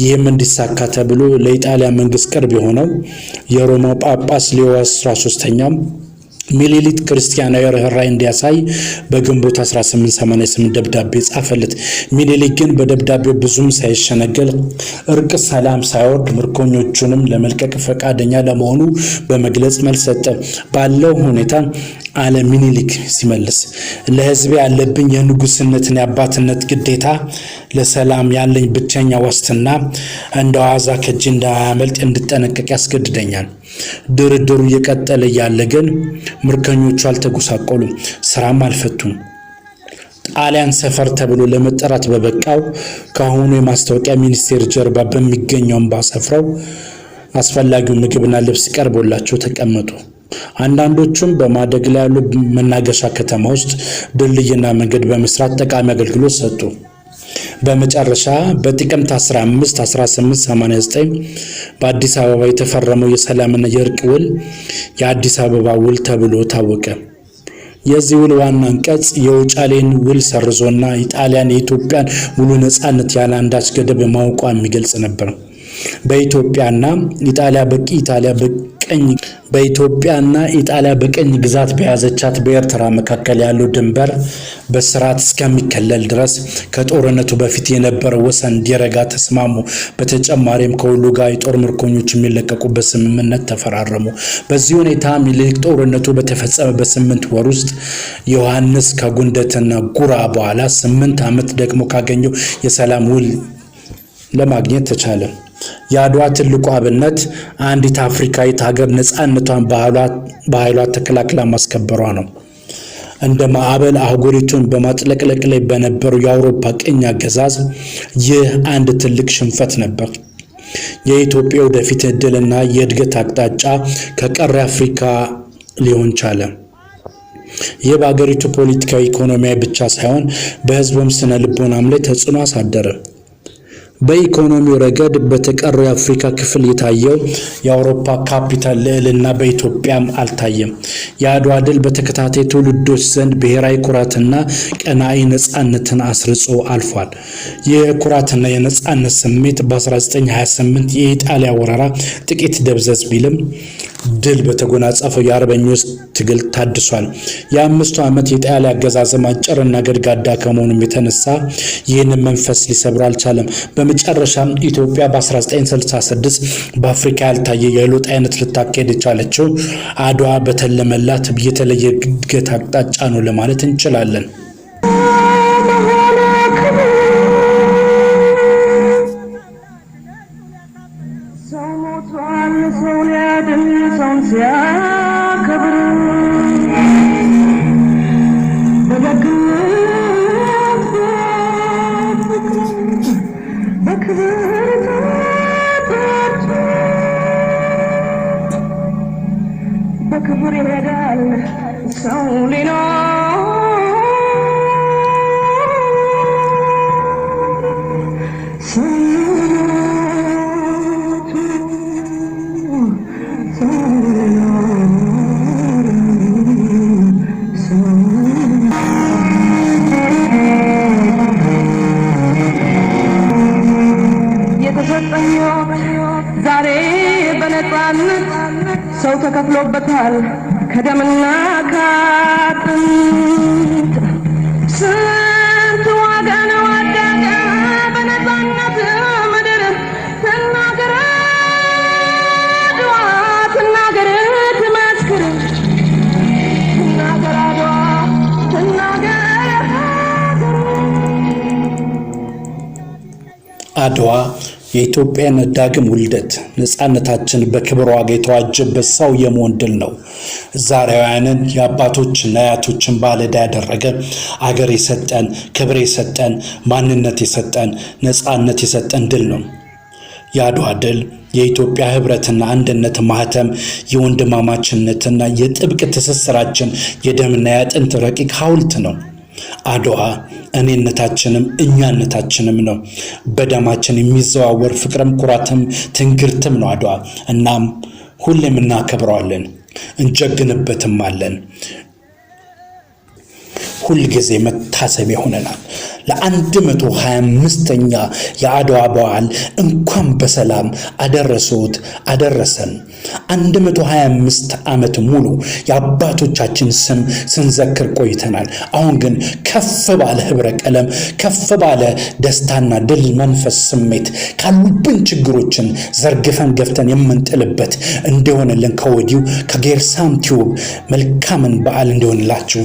ይህም እንዲሳካ ተብሎ ለኢጣሊያ መንግስት ቅርብ የሆነው የሮማው ጳጳስ ሌዮ 13ኛም ሚኒሊክ ክርስቲያናዊ ርህራሄ እንዲያሳይ በግንቦት 1888 ደብዳቤ ጻፈለት። ሚኒሊክ ግን በደብዳቤው ብዙም ሳይሸነገል እርቅ ሰላም ሳይወርድ ምርኮኞቹንም ለመልቀቅ ፈቃደኛ ለመሆኑ በመግለጽ መልስ ሰጠ። ባለው ሁኔታ አለ ሚኒሊክ ሲመልስ ለህዝብ ያለብኝ የንጉስነትና የአባትነት ግዴታ ለሰላም ያለኝ ብቸኛ ዋስትና እንደዋዛ ከእጅ እንዳያመልጥ እንድጠነቀቅ ያስገድደኛል። ድርድሩ እየቀጠለ ያለ ግን ምርኮኞቹ አልተጎሳቆሉም፣ ስራም አልፈቱም። ጣሊያን ሰፈር ተብሎ ለመጠራት በበቃው ካሁኑ የማስታወቂያ ሚኒስቴር ጀርባ በሚገኘው ባሰፍራው አስፈላጊው ምግብና ልብስ ቀርቦላቸው ተቀመጡ። አንዳንዶቹም በማደግ ላይ ያሉ መናገሻ ከተማ ውስጥ ድልድይና መንገድ በመስራት ጠቃሚ አገልግሎት ሰጡ። በመጨረሻ በጥቅምት 15 1889 በአዲስ አበባ የተፈረመው የሰላምና የእርቅ ውል የአዲስ አበባ ውል ተብሎ ታወቀ። የዚህ ውል ዋና አንቀጽ የውጫሌን ውል ሰርዞና ኢጣሊያን የኢትዮጵያን ሙሉ ነፃነት ያለ አንዳች ገደብ ማውቋ የሚገልጽ ነበር። በኢትዮጵያና ኢጣሊያ በኢትዮጵያና ኢጣሊያ በቀኝ ግዛት በያዘቻት በኤርትራ መካከል ያለው ድንበር በስርዓት እስከሚከለል ድረስ ከጦርነቱ በፊት የነበረው ወሰን እንዲረጋ ተስማሙ። በተጨማሪም ከሁሉ ጋር የጦር ምርኮኞች የሚለቀቁበት ስምምነት ተፈራረሙ። በዚህ ሁኔታ ሚኒሊክ ጦርነቱ በተፈጸመ በ8 ወር ውስጥ ዮሐንስ ከጉንደትና ጉራ በኋላ 8 ዓመት ደግሞ ካገኘው የሰላም ውል ለማግኘት ተቻለ። የአድዋ ትልቁ አብነት አንዲት አፍሪካዊት ሀገር ነፃነቷን በኃይሏ ተከላክላ ማስከበሯ ነው። እንደ ማዕበል አህጉሪቱን በማጥለቅለቅ ላይ በነበረው የአውሮፓ ቅኝ አገዛዝ ይህ አንድ ትልቅ ሽንፈት ነበር። የኢትዮጵያ ወደፊት ዕድልና የእድገት አቅጣጫ ከቀረ አፍሪካ ሊሆን ቻለ። ይህ በአገሪቱ ፖለቲካዊ፣ ኢኮኖሚያዊ ብቻ ሳይሆን በህዝቡም ስነ ልቦናም ላይ ተጽዕኖ አሳደረ። በኢኮኖሚው ረገድ በተቀረው የአፍሪካ ክፍል የታየው የአውሮፓ ካፒታል ልዕልና በኢትዮጵያም አልታየም። የአድዋ ድል በተከታታይ ትውልዶች ዘንድ ብሔራዊ ኩራትና ቀናኢ ነፃነትን አስርጾ አልፏል። ይህ ኩራትና የነፃነት ስሜት በ1928 የኢጣሊያ ወረራ ጥቂት ደብዘዝ ቢልም ድል በተጎናጸፈው የአርበኞች ትግል ታድሷል። የ5 ዓመት የኢጣሊያ አገዛዝ አጭርና ገድጋዳ ከመሆኑም የተነሳ ይህንን መንፈስ ሊሰብር አልቻለም። በመጨረሻም ኢትዮጵያ በ1966 በአፍሪካ ያልታየ የለውጥ አይነት ልታካሄድ የቻለችው አድዋ በተለመላት የተለየ እድገት አቅጣጫ ነው ለማለት እንችላለን። በክብር ይሄዳል ሰው ሊኖር ዛሬ በነፃነት ሰው ተከፍሎበታል ከደምና ከአጥንት ስንት ወገን ወደቀ በነፃነት ምድር ትናገር አድዋ ትናገር ትመስክር ትናገር አድዋ ትናገር አድዋ የኢትዮጵያን ዳግም ውልደት ነፃነታችን በክብር ዋጋ የተዋጀበት ሰው የመሆን ድል ነው። ዛሬያውያንን የአባቶችና የአያቶችን ባለዕዳ ያደረገ አገር የሰጠን ክብር የሰጠን ማንነት የሰጠን ነፃነት የሰጠን ድል ነው። የአድዋ ድል የኢትዮጵያ ህብረትና አንድነት ማህተም የወንድማማችነትና የጥብቅ ትስስራችን የደምና የአጥንት ረቂቅ ሐውልት ነው። አድዋ እኔነታችንም እኛነታችንም ነው። በደማችን የሚዘዋወር ፍቅርም ኩራትም ትንግርትም ነው አድዋ። እናም ሁሌም እናከብረዋለን፣ እንጀግንበትም አለን። ሁል ጊዜ መታሰቢያ ሆነናል። ለ125ኛ የአድዋ በዓል እንኳን በሰላም አደረሰዎት አደረሰን። 125 ዓመት ሙሉ የአባቶቻችን ስም ስንዘክር ቆይተናል። አሁን ግን ከፍ ባለ ህብረ ቀለም ከፍ ባለ ደስታና ድል መንፈስ ስሜት ካሉብን ችግሮችን ዘርግፈን ገፍተን የምንጥልበት እንዲሆንልን ከወዲሁ ከጌርሳም ቲዩብ መልካምን በዓል እንዲሆንላችሁ